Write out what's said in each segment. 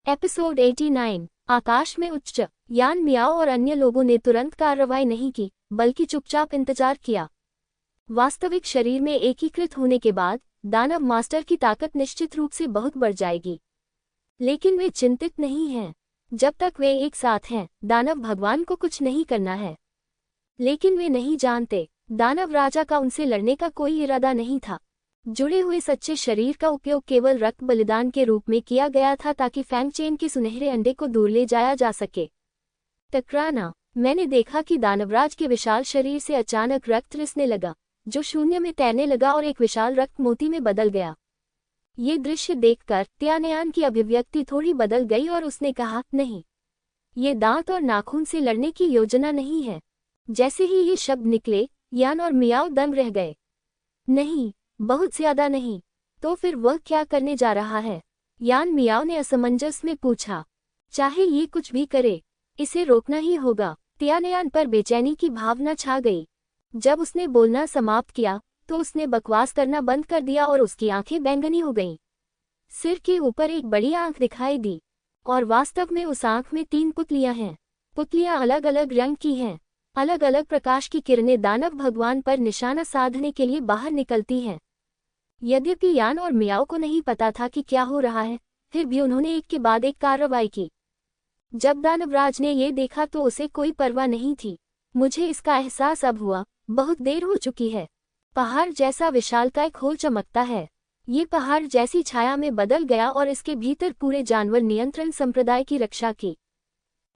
Episode 89। आकाश में उच्च। यान मियाओ और अन्य लोगों ने तुरंत कार्रवाई नहीं की, बल्कि चुपचाप इंतजार किया। वास्तविक शरीर में एकीकृत होने के बाद दानव मास्टर की ताकत निश्चित रूप से बहुत बढ़ जाएगी, लेकिन वे चिंतित नहीं हैं। जब तक वे एक साथ हैं, दानव भगवान को कुछ नहीं करना है। लेकिन वे नहीं जानते, दानव राजा का उनसे लड़ने का कोई इरादा नहीं था। जुड़े हुए सच्चे शरीर का उपयोग केवल रक्त बलिदान के रूप में किया गया था, ताकि फैंग चेन के सुनहरे अंडे को दूर ले जाया जा सके। टकराना। मैंने देखा कि दानवराज के विशाल शरीर से अचानक रक्त रिसने लगा, जो शून्य में तैरने लगा और एक विशाल रक्त मोती में बदल गया। ये दृश्य देखकर त्यानयान की अभिव्यक्ति थोड़ी बदल गई और उसने कहा, नहीं, ये दांत और नाखून से लड़ने की योजना नहीं है। जैसे ही ये शब्द निकले, यान और मियाओ दंग रह गए। नहीं, बहुत ज्यादा नहीं। तो फिर वह क्या करने जा रहा है? यान मियाओ ने असमंजस में पूछा। चाहे ये कुछ भी करे, इसे रोकना ही होगा। त्यानयान पर बेचैनी की भावना छा गई। जब उसने बोलना समाप्त किया तो उसने बकवास करना बंद कर दिया और उसकी आंखें बैंगनी हो गईं। सिर के ऊपर एक बड़ी आंख दिखाई दी, और वास्तव में उस आंख में 3 पुतलियां हैं। पुतलियां अलग अलग रंग की हैं। अलग अलग प्रकाश की किरणें दानव भगवान पर निशाना साधने के लिए बाहर निकलती हैं। यद्यपि यान और मियाओ को नहीं पता था कि क्या हो रहा है, फिर भी उन्होंने एक के बाद एक कार्रवाई की। जब दानवराज ने ये देखा तो उसे कोई परवाह नहीं थी। मुझे इसका एहसास अब हुआ, बहुत देर हो चुकी है। पहाड़ जैसा विशालकाय खोल चमकता है। ये पहाड़ जैसी छाया में बदल गया और इसके भीतर पूरे जानवर नियंत्रण संप्रदाय की रक्षा की।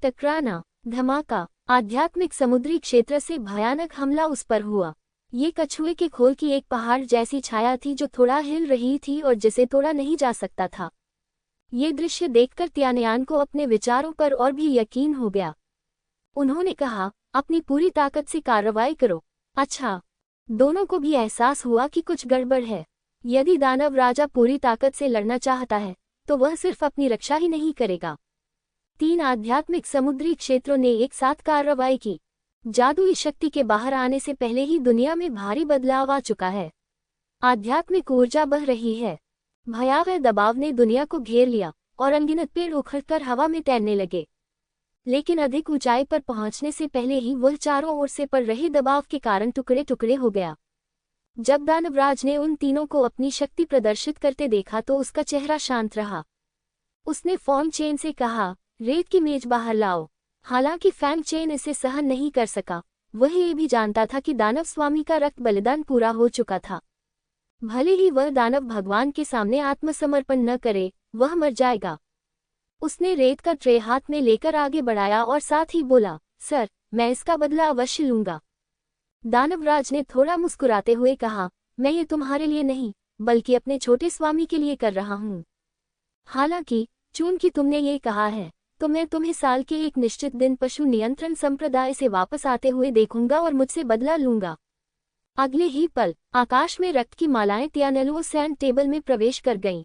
टकराना। धमाका। आध्यात्मिक समुद्री क्षेत्र से भयानक हमला उस पर हुआ। ये कछुए के खोल की एक पहाड़ जैसी छाया थी जो थोड़ा हिल रही थी और जिसे तोड़ा नहीं जा सकता था। ये दृश्य देखकर त्यानयान को अपने विचारों पर और भी यकीन हो गया। उन्होंने कहा, अपनी पूरी ताकत से कार्रवाई करो। अच्छा। दोनों को भी एहसास हुआ कि कुछ गड़बड़ है। यदि दानव राजा पूरी ताकत से लड़ना चाहता है, तो वह सिर्फ अपनी रक्षा ही नहीं करेगा। 3 आध्यात्मिक समुद्री क्षेत्रों ने एक साथ कार्रवाई की। जादुई शक्ति के बाहर आने से पहले ही दुनिया में भारी बदलाव आ चुका है। आध्यात्मिक ऊर्जा बह रही है। भयावह दबाव ने दुनिया को घेर लिया और अनगिनत पेड़ उखड़कर हवा में तैरने लगे। लेकिन अधिक ऊंचाई पर पहुंचने से पहले ही वह चारों ओर से पड़ रहे दबाव के कारण टुकड़े टुकड़े हो गया। जब दानवराज ने उन तीनों को अपनी शक्ति प्रदर्शित करते देखा तो उसका चेहरा शांत रहा। उसने फैंग चेन से कहा, रेत की मेज बाहर लाओ। हालांकि फैंग चेन इसे सहन नहीं कर सका। वह ये भी जानता था कि दानव स्वामी का रक्त बलिदान पूरा हो चुका था। भले ही वह दानव भगवान के सामने आत्मसमर्पण न करे, वह मर जाएगा। उसने रेत का ट्रे हाथ में लेकर आगे बढ़ाया और साथ ही बोला, सर, मैं इसका बदला अवश्य लूंगा। दानवराज ने थोड़ा मुस्कुराते हुए कहा, मैं ये तुम्हारे लिए नहीं, बल्कि अपने छोटे स्वामी के लिए कर रहा हूँ। हालांकि चूंकि तुमने ये कहा है, तो मैं तुम्हें साल के एक निश्चित दिन पशु नियंत्रण संप्रदाय से वापस आते हुए देखूंगा और मुझसे बदला लूंगा। अगले ही पल आकाश में रक्त की मालाएं त्यानलुओ सैंड टेबल में प्रवेश कर गईं।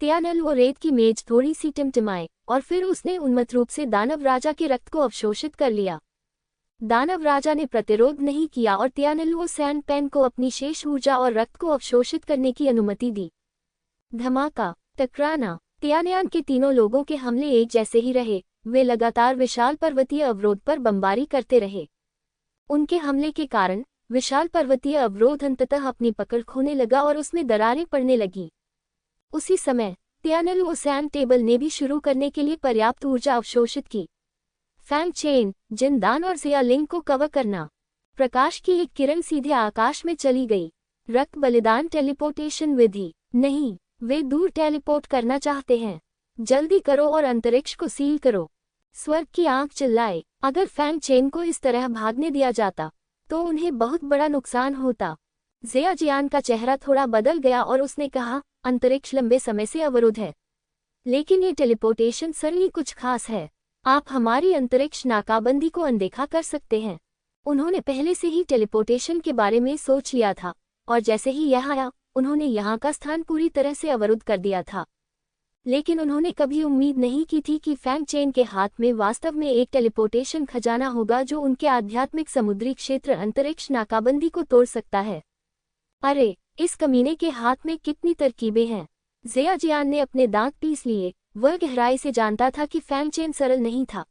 त्यानलुओ रेत की मेज थोड़ी सी टिमटिमाए और फिर उसने उन्मत्त रूप से दानव राजा के रक्त को अवशोषित कर लिया। दानव राजा ने प्रतिरोध नहीं किया और त्यानलुओ सैंड पेन को अपनी शेष ऊर्जा और रक्त को अवशोषित करने की अनुमति दी। धमाका। टकराना। त्यानयान के तीनों लोगों के हमले एक जैसे ही रहे। वे लगातार विशाल पर्वतीय अवरोध पर बमबारी करते रहे। उनके हमले के कारण विशाल पर्वतीय अवरोध अंततः अपनी पकड़ खोने लगा और उसमें दरारें पड़ने लगीं। उसी समय त्यानलुओ सैंड टेबल ने भी शुरू करने के लिए पर्याप्त ऊर्जा अवशोषित की। फैंग चेन, जिनदान और जियालिंग को कवर करना। प्रकाश की एक किरण सीधे आकाश में चली गई। रक्त बलिदान टेलीपोर्टेशन विधि। नहीं, वे दूर टेलीपोर्ट करना चाहते हैं। जल्दी करो और अंतरिक्ष को सील करो। स्वर्ग की आंख चिल्लाए। अगर फैंग चेन को इस तरह भागने दिया जाता तो उन्हें बहुत बड़ा नुकसान होता। जियाजियान का चेहरा थोड़ा बदल गया और उसने कहा, अंतरिक्ष लंबे समय से अवरुद्ध है, लेकिन ये टेलीपोर्टेशन सरली कुछ खास है। आप हमारी अंतरिक्ष नाकाबंदी को अनदेखा कर सकते हैं। उन्होंने पहले से ही टेलीपोर्टेशन के बारे में सोच लिया था, और जैसे ही यह आया, उन्होंने यहाँ का स्थान पूरी तरह से अवरुद्ध कर दिया था। लेकिन उन्होंने कभी उम्मीद नहीं की थी कि फैंग चेन के हाथ में वास्तव में एक टेलीपोर्टेशन खजाना होगा जो उनके आध्यात्मिक समुद्री क्षेत्र अंतरिक्ष नाकाबंदी को तोड़ सकता है। अरे, इस कमीने के हाथ में कितनी तरकीबें हैं। जियाजियान ने अपने दांत पीस लिए वह गहराई से जानता था कि फैंगचेन सरल नहीं था।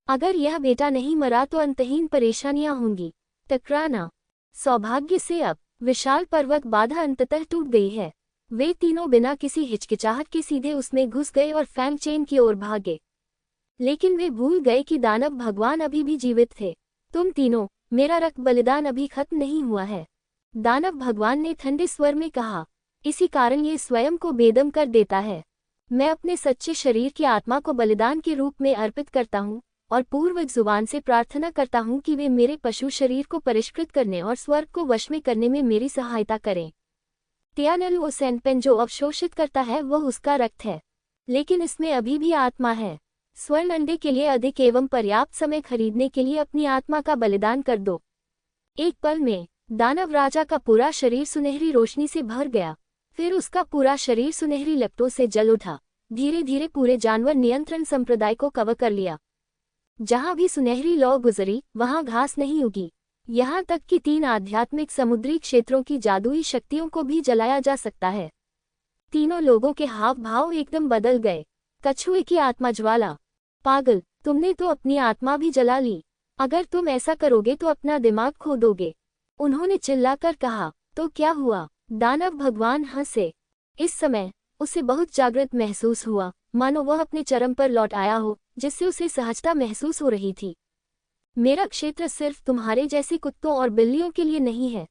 अगर यह बेटा नहीं मरा तो अंतहीन परेशानियां होंगी। टकराना। सौभाग्य से अब विशाल पर्वत बाधा अंततः टूट गई है। वे तीनों बिना किसी हिचकिचाहट के सीधे उसमें घुस गए और फैंगचेन की ओर भागे। लेकिन वे भूल गए कि दानव भगवान अभी भी जीवित थे। तुम तीनों, मेरा रक्त बलिदान अभी खत्म नहीं हुआ है, दानव भगवान ने ठंडे स्वर में कहा। इसी कारण ये स्वयं को बेदम कर देता है। मैं अपने सच्चे शरीर की आत्मा को बलिदान के रूप में अर्पित करता हूँ और पूर्वज जुबान से प्रार्थना करता हूँ कि वे मेरे पशु शरीर को परिष्कृत करने और स्वर्ग को वश में करने में मेरी सहायता करें। टियानलुओ सेनपेन जो अवशोषित करता है वह उसका रक्त है, लेकिन इसमें अभी भी आत्मा है। स्वर्ण अंडे के लिए अधिक एवं पर्याप्त समय खरीदने के लिए अपनी आत्मा का बलिदान कर दो। एक पल में दानव राजा का पूरा शरीर सुनहरी रोशनी से भर गया। फिर उसका पूरा शरीर सुनहरी लपटों से जल उठा। धीरे धीरे पूरे जानवर नियंत्रण संप्रदाय को कवर कर लिया। जहां भी सुनहरी लौ गुजरी वहां घास नहीं उगी। यहाँ तक कि 3 आध्यात्मिक समुद्री क्षेत्रों की जादुई शक्तियों को भी जलाया जा सकता है। तीनों लोगों के हाव भाव एकदम बदल गए। कछुए की आत्मा ज्वाला। पागल, तुमने तो अपनी आत्मा भी जला ली। अगर तुम ऐसा करोगे तो अपना दिमाग खो दोगे, उन्होंने चिल्लाकर कहा। तो क्या हुआ? दानव भगवान हंसे। इस समय उसे बहुत जागृत महसूस हुआ, मानो वह अपने चरम पर लौट आया हो, जिससे उसे सहजता महसूस हो रही थी। मेरा क्षेत्र सिर्फ तुम्हारे जैसे कुत्तों और बिल्लियों के लिए नहीं है।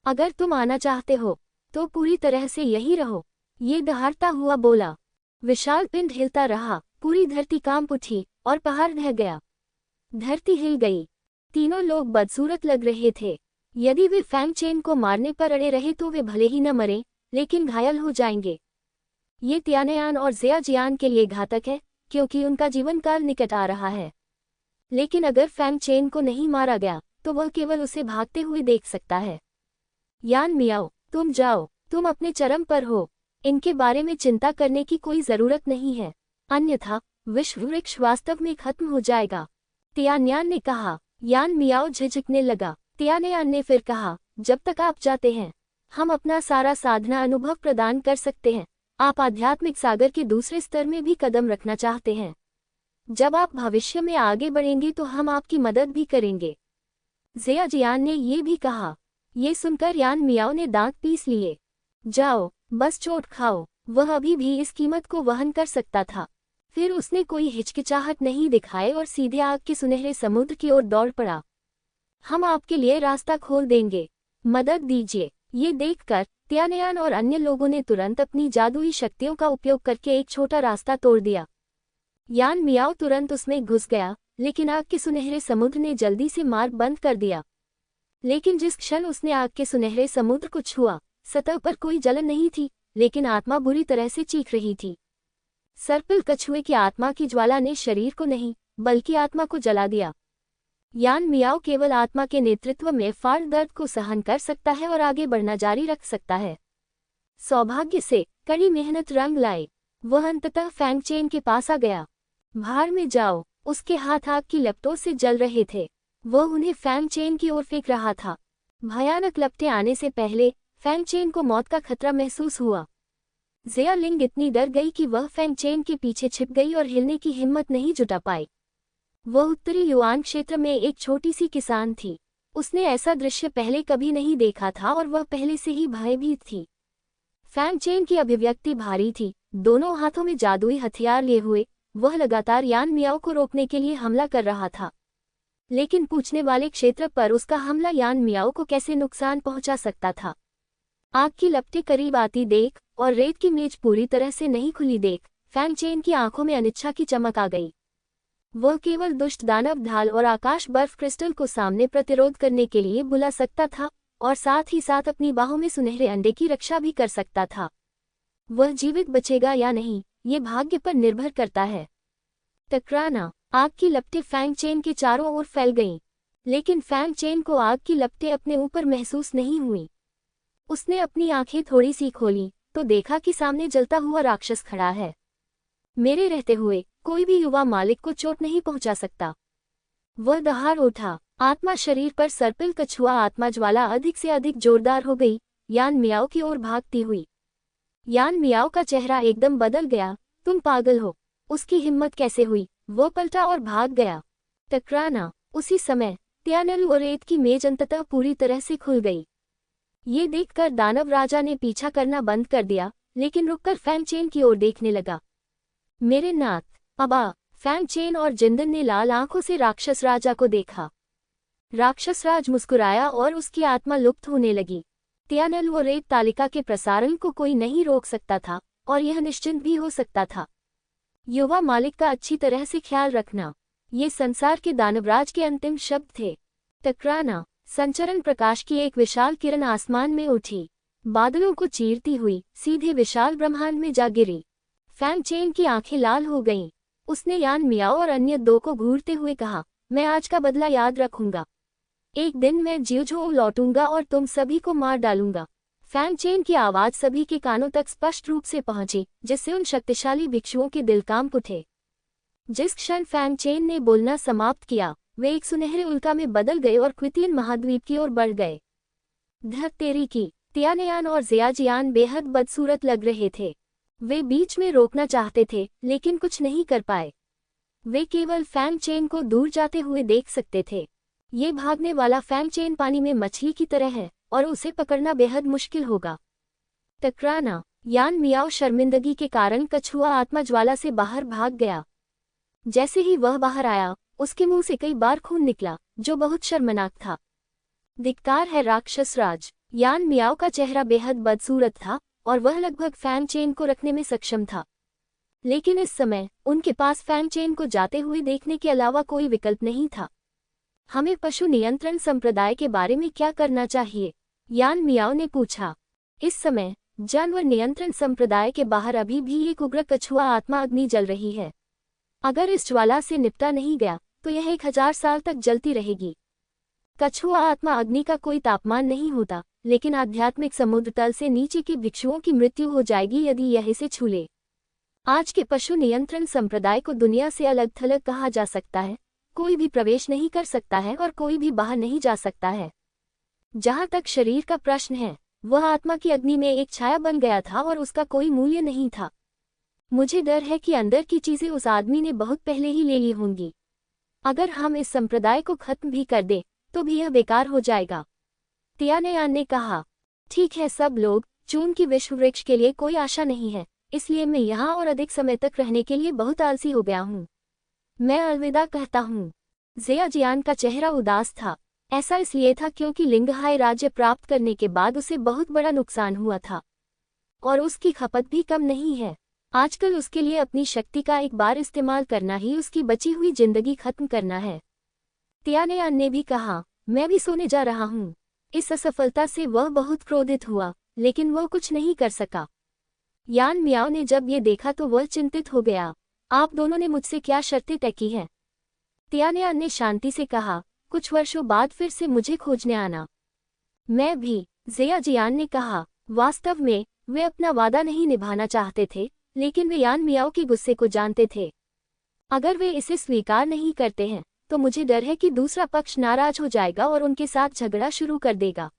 अगर तुम आना चाहते हो तो पूरी तरह से यही रहो, ये दहाड़ता हुआ बोला। विशाल पिंड हिलता रहा, पूरी धरती कांप उठी और पहाड़ ढह गया। धरती हिल गई। तीनों लोग बदसूरत लग रहे थे। यदि वे फैंगचेन को मारने पर अड़े रहे तो वे भले ही न मरे, लेकिन घायल हो जाएंगे। ये तियानयान और ज़ियाजियान के लिए घातक है, क्योंकि उनका जीवन काल निकट आ रहा है। लेकिन अगर फैंगचेन को नहीं मारा गया तो वह केवल उसे भागते हुए देख सकता है। यान मियाओ, तुम जाओ, तुम अपने चरम पर हो। इनके बारे में चिंता करने की कोई जरूरत नहीं है, अन्यथा विश्व वृक्ष वास्तव में खत्म हो जाएगा, तियानयान ने कहा। यान मियाओ झिझकने लगा। तियानयान ने फिर कहा, जब तक आप जाते हैं हम अपना सारा साधना अनुभव प्रदान कर सकते हैं। आप आध्यात्मिक सागर के दूसरे स्तर में भी कदम रखना चाहते हैं। जब आप भविष्य में आगे बढ़ेंगे तो हम आपकी मदद भी करेंगे, ज़ियाजियान ने ये भी कहा। ये सुनकर यान मियाओ ने दांत पीस लिए। जाओ, बस चोट खाओ। वह अभी भी इस कीमत को वहन कर सकता था। फिर उसने कोई हिचकिचाहट नहीं दिखाए और सीधे आग के सुनहरे समुद्र की ओर दौड़ पड़ा। हम आपके लिए रास्ता खोल देंगे, मदद दीजिए। ये देखकर तियानयान और अन्य लोगों ने तुरंत अपनी जादुई शक्तियों का उपयोग करके एक छोटा रास्ता तोड़ दिया। यान मियाओ तुरंत उसमें घुस गया, लेकिन आग के सुनहरे समुद्र ने जल्दी से मार्ग बंद कर दिया। लेकिन जिस क्षण उसने आग के सुनहरे समुद्र को छुआ, सतह पर कोई जलन नहीं थी, लेकिन आत्मा बुरी तरह से चीख रही थी। सर्पिल कछुए की आत्मा की ज्वाला ने शरीर को नहीं, बल्कि आत्मा को जला दिया। यान मियाओ केवल आत्मा के नेतृत्व में फाड़ दर्द को सहन कर सकता है और आगे बढ़ना जारी रख सकता है। सौभाग्य से कड़ी मेहनत रंग लाई। वह अंततः फैंगचेन के पास आ गया। भाड़ में जाओ। उसके हाथ आग की लपटों से जल रहे थे। वह उन्हें फैंगचेन की ओर फेंक रहा था। भयानक लपटें आने से पहले फैंगचेन को मौत का खतरा महसूस हुआ। ज़ियालिंग इतनी डर गई कि वह फैंगचेन के पीछे छिप गई और हिलने की हिम्मत नहीं जुटा पाई। वह उत्तरी युआन क्षेत्र में एक छोटी सी किसान थी। उसने ऐसा दृश्य पहले कभी नहीं देखा था और वह पहले से ही भयभीत थी। फैंगचेन की अभिव्यक्ति भारी थी। दोनों हाथों में जादुई हथियार लिए हुए वह लगातार यान मियाओ को रोकने के लिए हमला कर रहा था। लेकिन पूछने वाले क्षेत्र पर उसका हमला यान मियाओ को कैसे नुकसान पहुंचा सकता था। आग की लपटें करीब आती देख और रेत की मेज पूरी तरह से नहीं खुली देख फैंगचेन की आंखों में अनिच्छा की चमक आ गई। वह केवल दुष्ट दानव ढाल और आकाश बर्फ क्रिस्टल को सामने प्रतिरोध करने के लिए बुला सकता था और साथ ही साथ अपनी बाहों में सुनहरे अंडे की रक्षा भी कर सकता था। वह जीवित बचेगा या नहीं, ये भाग्य पर निर्भर करता है। टकराना। आग की लपटें फैंगचेन के चारों ओर फैल गईं, लेकिन फैंगचेन को आग की लपटें अपने ऊपर महसूस नहीं हुईं। उसने अपनी आंखें थोड़ी सी खोली तो देखा कि सामने जलता हुआ राक्षस खड़ा है। मेरे रहते हुए कोई भी युवा मालिक को चोट नहीं पहुंचा सकता। वह दहाड़ उठा। आत्मा शरीर पर सर्पिल कछुआ आत्मा ज्वाला अधिक से अधिक जोरदार हो गई, यान मियाओ की ओर भागती हुई। यान मियाओ का चेहरा एकदम बदल गया। तुम पागल हो, उसकी हिम्मत कैसे हुई? वो पलटा और भाग गया। टकराना। उसी समय त्यानल और रेत की मेज अंततः पूरी तरह से खुल गई। ये देखकर दानव राजा ने पीछा करना बंद कर दिया, लेकिन रुककर फैंगचेन की ओर देखने लगा। मेरे नाथ, अबा! फैंगचेन और जिंदन ने लाल आंखों से राक्षस राजा को देखा। राक्षस राज मुस्कुराया और उसकी आत्मा लुप्त होने लगी। त्यानल और रेत तालिका के प्रसारण को कोई नहीं रोक सकता था, और यह निश्चिंत भी हो सकता था। युवा मालिक का अच्छी तरह से ख्याल रखना, ये संसार के दानवराज के अंतिम शब्द थे। टकराना। संचरण प्रकाश की एक विशाल किरण आसमान में उठी, बादलों को चीरती हुई सीधे विशाल ब्रह्मांड में जा गिरी। फैंगचेन की आंखें लाल हो गईं। उसने यान मियाओ और अन्य दो को घूरते हुए कहा, मैं आज का बदला याद रखूंगा। एक दिन मैं जियोझोउ लौटूंगा और तुम सभी को मार डालूंगा। फैंगचेन की आवाज सभी के कानों तक स्पष्ट रूप से पहुंची, जिससे उन शक्तिशाली भिक्षुओं के दिल कांप उठे। जिस क्षण फैंगचेन ने बोलना समाप्त किया, वे एक सुनहरे उल्का में बदल गए और क्वितियन महाद्वीप की ओर बढ़ गए। धक तेरी की! तियानयान और जियाजियान बेहद बदसूरत लग रहे थे। वे बीच में रोकना चाहते थे, लेकिन कुछ नहीं कर पाए। वे केवल फैंगचेन को दूर जाते हुए देख सकते थे। ये भागने वाला फैंगचेन पानी में मछली की तरह है, और उसे पकड़ना बेहद मुश्किल होगा। टकराना। यान मियाओ शर्मिंदगी के कारण कछुआ आत्मा ज्वाला से बाहर भाग गया। जैसे ही वह बाहर आया, उसके मुंह से कई बार खून निकला, जो बहुत शर्मनाक था। धिक्कार है राक्षस राज! यान मियाओ का चेहरा बेहद बदसूरत था, और वह लगभग फैंगचेन को रखने में सक्षम था। लेकिन इस समय उनके पास फैंगचेन को जाते हुए देखने के अलावा कोई विकल्प नहीं था। हमें पशु नियंत्रण संप्रदाय के बारे में क्या करना चाहिए? यान मियाओ ने पूछा। इस समय जानवर नियंत्रण संप्रदाय के बाहर अभी भी एक उग्र कछुआ आत्मा अग्नि जल रही है। अगर इस ज्वाला से निपटा नहीं गया, तो यह 1000 साल तक जलती रहेगी। कछुआ आत्मा अग्नि का कोई तापमान नहीं होता, लेकिन आध्यात्मिक समुद्र तल से नीचे के भिक्षुओं की मृत्यु हो जाएगी यदि यह इसे छू ले। आज के पशु नियंत्रण संप्रदाय को दुनिया से अलग थलग कहा जा सकता है। कोई भी प्रवेश नहीं कर सकता है और कोई भी बाहर नहीं जा सकता है। जहाँ तक शरीर का प्रश्न है, वह आत्मा की अग्नि में एक छाया बन गया था और उसका कोई मूल्य नहीं था। मुझे डर है कि अंदर की चीजें उस आदमी ने बहुत पहले ही ले ली होंगी। अगर हम इस संप्रदाय को खत्म भी कर दें, तो भी यह बेकार हो जाएगा। तियानयान ने कहा, ठीक है सब लोग, चून की विश्व वृक्ष के लिए कोई आशा नहीं है, इसलिए मैं यहाँ और अधिक समय तक रहने के लिए बहुत आलसी हो गया हूँ। मैं अलविदा कहता हूँ। जियाजियान का चेहरा उदास था। ऐसा इसलिए था क्योंकि लिंगहाई राज्य प्राप्त करने के बाद उसे बहुत बड़ा नुकसान हुआ था, और उसकी खपत भी कम नहीं है। आजकल उसके लिए अपनी शक्ति का एक बार इस्तेमाल करना ही उसकी बची हुई जिंदगी खत्म करना है। तियानयान ने भी कहा, मैं भी सोने जा रहा हूँ। इस असफलता से वह बहुत क्रोधित हुआ, लेकिन वह कुछ नहीं कर सका। यान मियाओ ने जब ये देखा तो वह चिंतित हो गया। आप दोनों ने मुझसे क्या शर्तें तय की हैं? तियानयान ने शांति से कहा, कुछ वर्षों बाद फिर से मुझे खोजने आना। मैं भी, जियाजियान ने कहा। वास्तव में वे अपना वादा नहीं निभाना चाहते थे, लेकिन वे यान मियाओ के गुस्से को जानते थे। अगर वे इसे स्वीकार नहीं करते हैं, तो मुझे डर है कि दूसरा पक्ष नाराज हो जाएगा और उनके साथ झगड़ा शुरू कर देगा।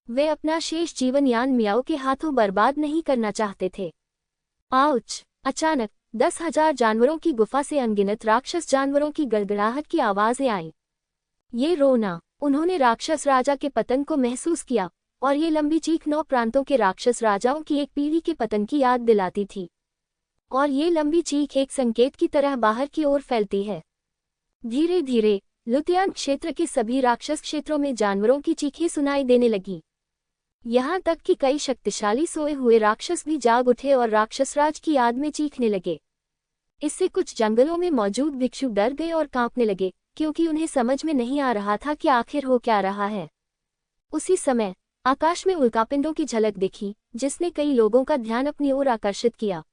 वे अपना शेष जीवन यान मियाओ के हाथों बर्बाद नहीं करना चाहते थे। आउच! अचानक 10,000 जानवरों की गुफा से अनगिनत राक्षस जानवरों की गड़गड़ाहट की आवाजें आईं। ये रोना, उन्होंने राक्षस राजा के पतन को महसूस किया, और ये लंबी चीख 9 प्रांतों के राक्षस राजाओं की एक पीढ़ी के पतन की याद दिलाती थी। और ये लंबी चीख एक संकेत की तरह बाहर की ओर फैलती है। धीरे धीरे लुतियान क्षेत्र के सभी राक्षस क्षेत्रों में जानवरों की चीखें सुनाई देने लगी। यहाँ तक कि कई शक्तिशाली सोए हुए राक्षस भी जाग उठे और राक्षसराज की याद में चीखने लगे। इससे कुछ जंगलों में मौजूद भिक्षु डर गए और कांपने लगे, क्योंकि उन्हें समझ में नहीं आ रहा था कि आखिर हो क्या रहा है। उसी समय आकाश में उल्कापिंडों की झलक दिखी, जिसने कई लोगों का ध्यान अपनी ओर आकर्षित किया।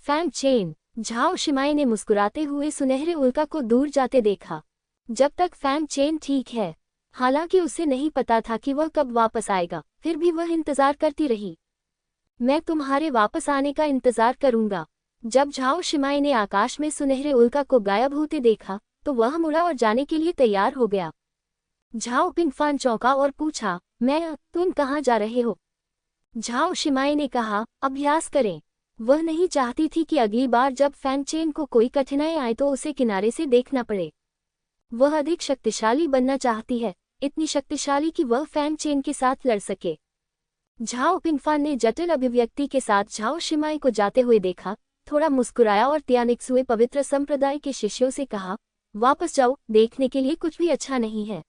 फैंगचेन, झाओ शिमाई ने मुस्कुराते हुए सुनहरे उल्का को दूर जाते देखा। जब तक फैंगचेन ठीक है, हालांकि उसे नहीं पता था कि वह कब वापस आएगा, फिर भी वह इंतजार करती रही। मैं तुम्हारे वापस आने का इंतजार करूंगा। जब झाओ शिमाई ने आकाश में सुनहरे उल्का को गायब होते देखा, तो वह मुड़ा और जाने के लिए तैयार हो गया। झाओ पिंगफान चौंका और पूछा, तुम कहाँ जा रहे हो? झाओ शिमाई ने कहा, अभ्यास करें। वह नहीं चाहती थी कि अगली बार जब फैंग चेन को कोई कठिनाई आए तो उसे किनारे से देखना पड़े। वह अधिक शक्तिशाली बनना चाहती है, इतनी शक्तिशाली कि वह फैंग चेन के साथ लड़ सके। झाओ पिंगफान ने जटिल अभिव्यक्ति के साथ झाओ शिमाई को जाते हुए देखा, थोड़ा मुस्कुराया और तियानिक्सुए पवित्र संप्रदाय के शिष्यों से कहा, वापस जाओ, देखने के लिए कुछ भी अच्छा नहीं है।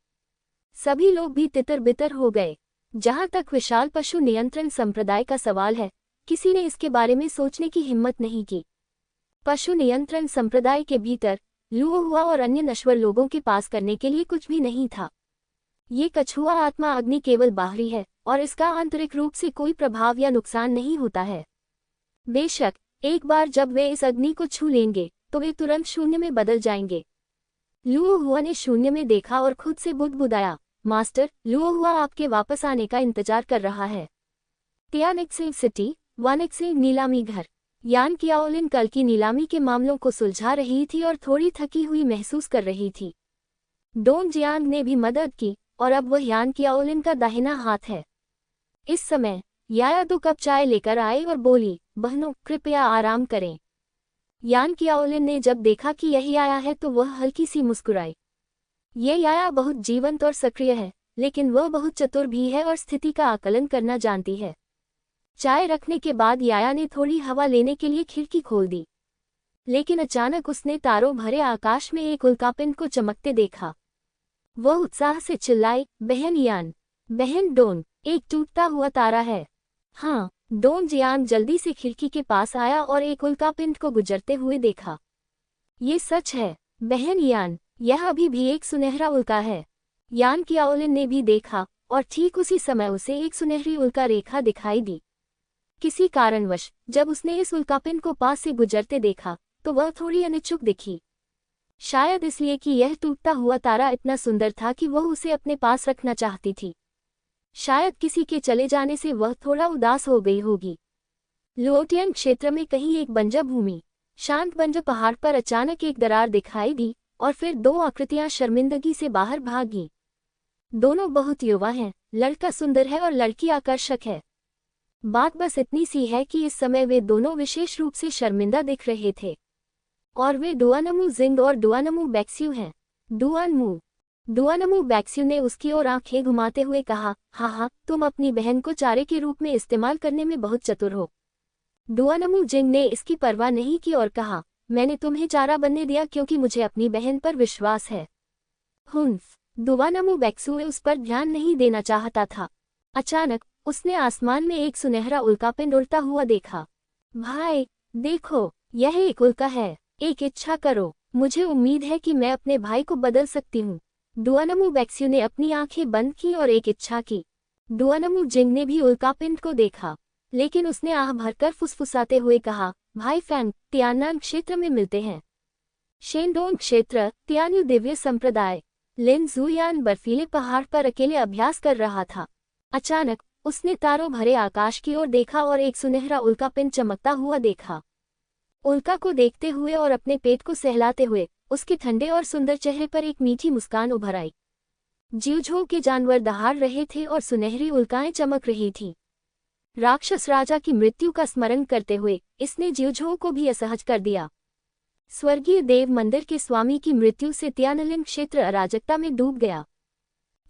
सभी लोग भी तितर बितर हो गए। जहां तक विशाल पशु नियंत्रण संप्रदाय का सवाल है, किसी ने इसके बारे में सोचने की हिम्मत नहीं की। पशु नियंत्रण संप्रदाय के भीतर लुओहुआ और अन्य नश्वर लोगों के पास करने के लिए कुछ भी नहीं था। ये कछुआ आत्मा अग्नि केवल बाहरी है और इसका आंतरिक रूप से कोई प्रभाव या नुकसान नहीं होता है। बेशक एक बार जब वे इस अग्नि को छू लेंगे तो वे तुरंत शून्य में बदल जाएंगे। लुओहुआ ने शून्य में देखा और खुद से बुदबुदाया, मास्टर, लुओहुआ आपके वापस आने का इंतजार कर रहा है। तियानिक्सिंग सिटी, वानिक्सिंग नीलामी घर। यान कियाओलिन कल की नीलामी के मामलों को सुलझा रही थी और थोड़ी थकी हुई महसूस कर रही थी। डोंग जियांग ने भी मदद की और अब वह यान कियाओलिन का दाहिना हाथ है। इस समय याया 2 कप चाय लेकर आई और बोली, बहनों, कृपया आराम करें। यान कियाओलिन ने जब देखा कि यही आया है तो वह हल्की सी मुस्कुराई। ये याया बहुत जीवंत और सक्रिय है, लेकिन वह बहुत चतुर भी है और स्थिति का आकलन करना जानती है। चाय रखने के बाद याया ने थोड़ी हवा लेने के लिए खिड़की खोल दी, लेकिन अचानक उसने तारों भरे आकाश में एक उल्कापिंड को चमकते देखा। वह उत्साह से चिल्लाई, बहन यान, बहन डोन, एक टूटता हुआ तारा है। हाँ, डोन जियांग जल्दी से खिड़की के पास आया और एक उल्कापिंड को गुजरते हुए देखा। ये सच है, बहन यान, यह अभी भी एक सुनहरा उल्का है। यान कियाओलिन ने भी देखा और ठीक उसी समय उसे एक सुनहरी उल्का रेखा दिखाई दी। किसी कारणवश जब उसने इस उल्कापिंड को पास से गुजरते देखा तो वह थोड़ी अनिच्छुक दिखी। शायद इसलिए कि यह टूटता हुआ तारा इतना सुंदर था कि वह उसे अपने पास रखना चाहती थी। शायद किसी के चले जाने से वह थोड़ा उदास हो गई होगी। लुओटियन क्षेत्र में कहीं एक बंजर भूमि, शांत बंजर पहाड़ पर अचानक एक दरार दिखाई दी और फिर 2 आकृतियां शर्मिंदगी से बाहर भागीं। दोनों बहुत युवा हैं, लड़का सुंदर है और लड़की आकर्षक है। बात बस इतनी सी है कि इस समय वे दोनों विशेष रूप से शर्मिंदा दिख रहे थे, और वे डुआनमू जिंग और डुआनमू बैक्स्यू हैं। डुआनमू बैक्स्यू ने उसकी ओर आंखें घुमाते हुए कहा, हाँ, तुम अपनी बहन को चारे के रूप में इस्तेमाल करने में बहुत चतुर हो। डुआनमू जिंग ने इसकी परवाह नहीं की और कहा, मैंने तुम्हें चारा बनने दिया क्योंकि मुझे अपनी बहन पर विश्वास है। हुन्फ। डुआनमू बैक्स्यू उस पर ध्यान नहीं देना चाहता था। अचानक उसने आसमान में एक सुनहरा उल्कापिंड उड़ता हुआ देखा। भाई, देखो, यह एक उल्का है। एक इच्छा करो, मुझे उम्मीद है कि मैं अपने भाई को बदल सकती हूँ। डुआनमू बैक्स्यू ने अपनी आंखें बंद की और एक इच्छा की। डुआनमू जिंग ने भी उल्कापिंड को देखा, लेकिन उसने आह भरकर फुसफुसाते हुए कहा, भाई फैंग, तियाननान क्षेत्र में मिलते हैं। शेनडोंग क्षेत्र, तियान्यू दिव्य संप्रदाय। लिन जुयान बर्फीले पहाड़ पर अकेले अभ्यास कर रहा था। अचानक उसने तारों भरे आकाश की ओर देखा और एक सुनहरा उल्कापिंड चमकता हुआ देखा। उल्का को देखते हुए और अपने पेट को सहलाते हुए उसके ठंडे और सुंदर चेहरे पर एक मीठी मुस्कान उभर आई। ज्यूझोउ के जानवर दहाड़ रहे थे और सुनहरी उल्काएं चमक रही थीं। राक्षस राजा की मृत्यु का स्मरण करते हुए इसने ज्यूझोउ को भी असहज कर दिया। स्वर्गीय देव मंदिर के स्वामी की मृत्यु से तियानलिन क्षेत्र अराजकता में डूब गया।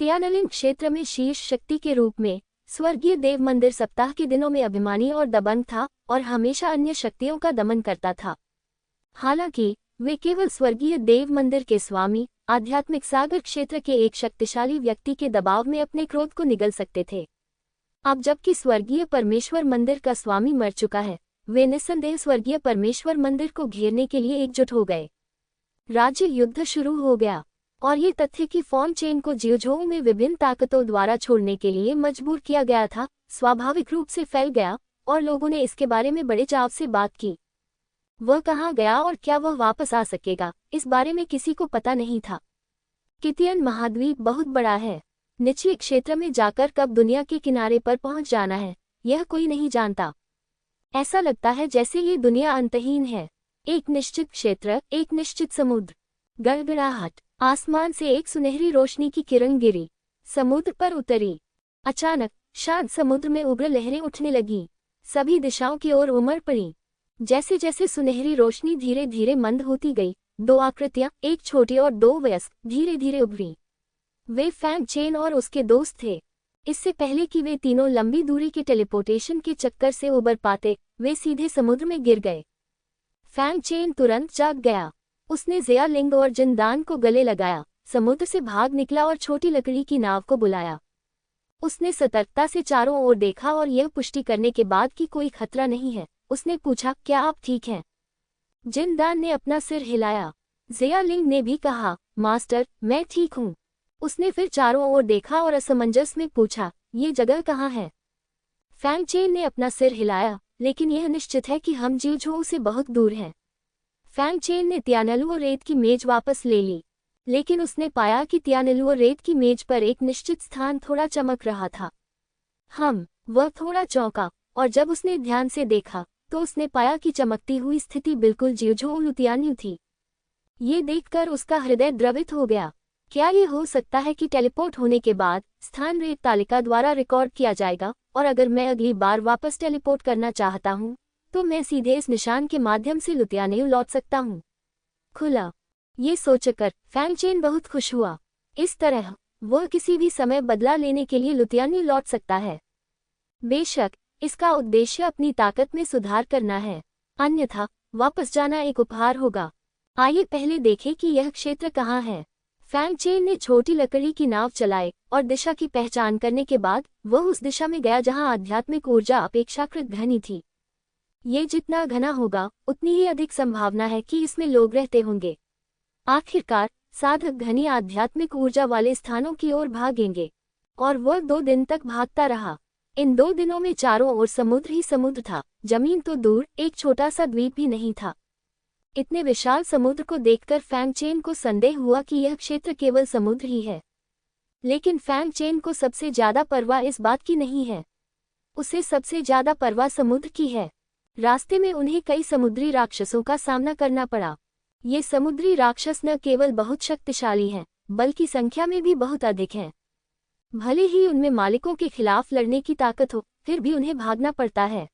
तियानलिन क्षेत्र में शीर्ष शक्ति के रूप में स्वर्गीय देव मंदिर सप्ताह के दिनों में अभिमानी और दबंग था और हमेशा अन्य शक्तियों का दमन करता था। हालांकि वे केवल स्वर्गीय देव मंदिर के स्वामी, आध्यात्मिक सागर क्षेत्र के एक शक्तिशाली व्यक्ति के दबाव में अपने क्रोध को निगल सकते थे। अब जबकि स्वर्गीय परमेश्वर मंदिर का स्वामी मर चुका है, वे निस्संदेह स्वर्गीय परमेश्वर मंदिर को घेरने के लिए एकजुट हो गए। राज्य युद्ध शुरू हो गया और ये तथ्य कि फॉर्म चेन को ज्यूझोउ में विभिन्न ताकतों द्वारा छोड़ने के लिए मजबूर किया गया था, स्वाभाविक रूप से फैल गया और लोगों ने इसके बारे में बड़े चाव से बात की। वह कहाँ गया और क्या वह वापस आ सकेगा, इस बारे में किसी को पता नहीं था। कितियन महाद्वीप बहुत बड़ा है। निचले क्षेत्र में जाकर कब दुनिया के किनारे पर पहुंच जाना है, यह कोई नहीं जानता। ऐसा लगता है जैसे ये दुनिया अंतहीन है। एक निश्चित क्षेत्र, एक निश्चित समुद्र। गड़गड़ाहट। आसमान से एक सुनहरी रोशनी की किरण गिरी, समुद्र पर उतरी। अचानक शांत समुद्र में उग्र लहरें उठने लगीं, सभी दिशाओं की ओर उमड़ पड़ी। जैसे जैसे सुनहरी रोशनी धीरे धीरे मंद होती गई, दो आकृतियां, एक छोटी और दो वयस्क, धीरे धीरे उभरी। वे फैंग चेन और उसके दोस्त थे। इससे पहले कि वे तीनों लंबी दूरी के टेलीपोर्टेशन के चक्कर से उबर पाते, वे सीधे समुद्र में गिर गए। फैंग चेन तुरंत जाग गया। उसने जिया लिंग और जिनदान को गले लगाया, समुद्र से भाग निकला और छोटी लकड़ी की नाव को बुलाया। उसने सतर्कता से चारों ओर देखा और यह पुष्टि करने के बाद कि कोई खतरा नहीं है, उसने पूछा, क्या आप ठीक हैं? जिनदान ने अपना सिर हिलाया। जिया लिंग ने भी कहा, मास्टर, मैं ठीक हूँ। उसने फिर चारों ओर देखा और असमंजस में पूछा, ये जगह कहाँ है? फैंग चेन ने अपना सिर हिलाया, लेकिन यह निश्चित है कि हम जिउझोउ से बहुत दूर हैं। फैंग चेन ने तियानलुओ रेत की मेज वापस ले ली, लेकिन उसने पाया कि तियानलुओ रेत की मेज पर एक निश्चित स्थान थोड़ा चमक रहा था। वह थोड़ा चौंका, और जब उसने ध्यान से देखा तो उसने पाया कि चमकती हुई स्थिति बिल्कुल जिउझोउ लुतियान्यू थी। ये देखकर उसका हृदय द्रवित हो गया। क्या ये हो सकता है कि टेलीपोर्ट होने के बाद स्थान रेत तालिका द्वारा रिकॉर्ड किया जाएगा, और अगर मैं अगली बार वापस टेलीपोर्ट करना चाहता हूँ तो मैं सीधे इस निशान के माध्यम से लुतियान्यू लौट सकता हूँ? खुला। ये सोचकर फैंग चेन बहुत खुश हुआ। इस तरह वह किसी भी समय बदला लेने के लिए लुतियान्यू लौट सकता है। बेशक इसका उद्देश्य अपनी ताकत में सुधार करना है, अन्यथा वापस जाना एक उपहार होगा। आइए पहले देखें कि यह क्षेत्र कहाँ है। फैंग चेन ने छोटी लकड़ी की नाव चलाई और दिशा की पहचान करने के बाद वह उस दिशा में गया जहां आध्यात्मिक ऊर्जा अपेक्षाकृत घनी थी। ये जितना घना होगा उतनी ही अधिक संभावना है कि इसमें लोग रहते होंगे। आखिरकार साधक घनी आध्यात्मिक ऊर्जा वाले स्थानों की ओर भागेंगे, और वह 2 दिन तक भागता रहा। इन 2 दिनों में चारों ओर समुद्र ही समुद्र था, जमीन तो दूर, एक छोटा सा द्वीप भी नहीं था। इतने विशाल समुद्र को देखकर फैंग चेन को संदेह हुआ कि यह क्षेत्र केवल समुद्र ही है। लेकिन फैंग चेन को सबसे ज्यादा परवाह इस बात की नहीं है। उसे सबसे ज्यादा परवाह समुद्र की है। रास्ते में उन्हें कई समुद्री राक्षसों का सामना करना पड़ा। ये समुद्री राक्षस न केवल बहुत शक्तिशाली हैं, बल्कि संख्या में भी बहुत अधिक हैं। भले ही उनमें मालिकों के खिलाफ लड़ने की ताकत हो, फिर भी उन्हें भागना पड़ता है।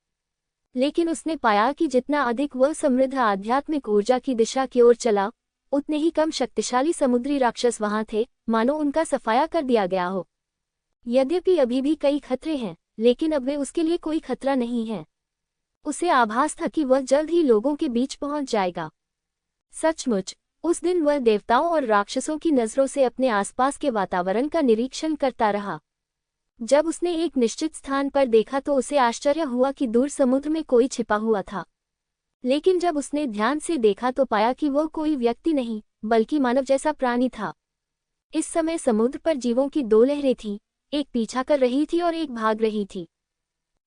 लेकिन उसने पाया कि जितना अधिक वह समृद्ध आध्यात्मिक ऊर्जा की दिशा की ओर चला, उतने ही कम शक्तिशाली समुद्री राक्षस वहां थे, मानो उनका सफाया कर दिया गया हो। यद्यपि अभी भी कई खतरे हैं, लेकिन अब वे उसके लिए कोई खतरा नहीं है। उसे आभास था कि वह जल्द ही लोगों के बीच पहुंच जाएगा। सचमुच उस दिन वह देवताओं और राक्षसों की नजरों से अपने आसपास के वातावरण का निरीक्षण करता रहा। जब उसने एक निश्चित स्थान पर देखा तो उसे आश्चर्य हुआ कि दूर समुद्र में कोई छिपा हुआ था। लेकिन जब उसने ध्यान से देखा तो पाया कि वह कोई व्यक्ति नहीं, बल्कि मानव जैसा प्राणी था। इस समय समुद्र पर जीवों की 2 लहरें थीं, एक पीछा कर रही थी और एक भाग रही थी।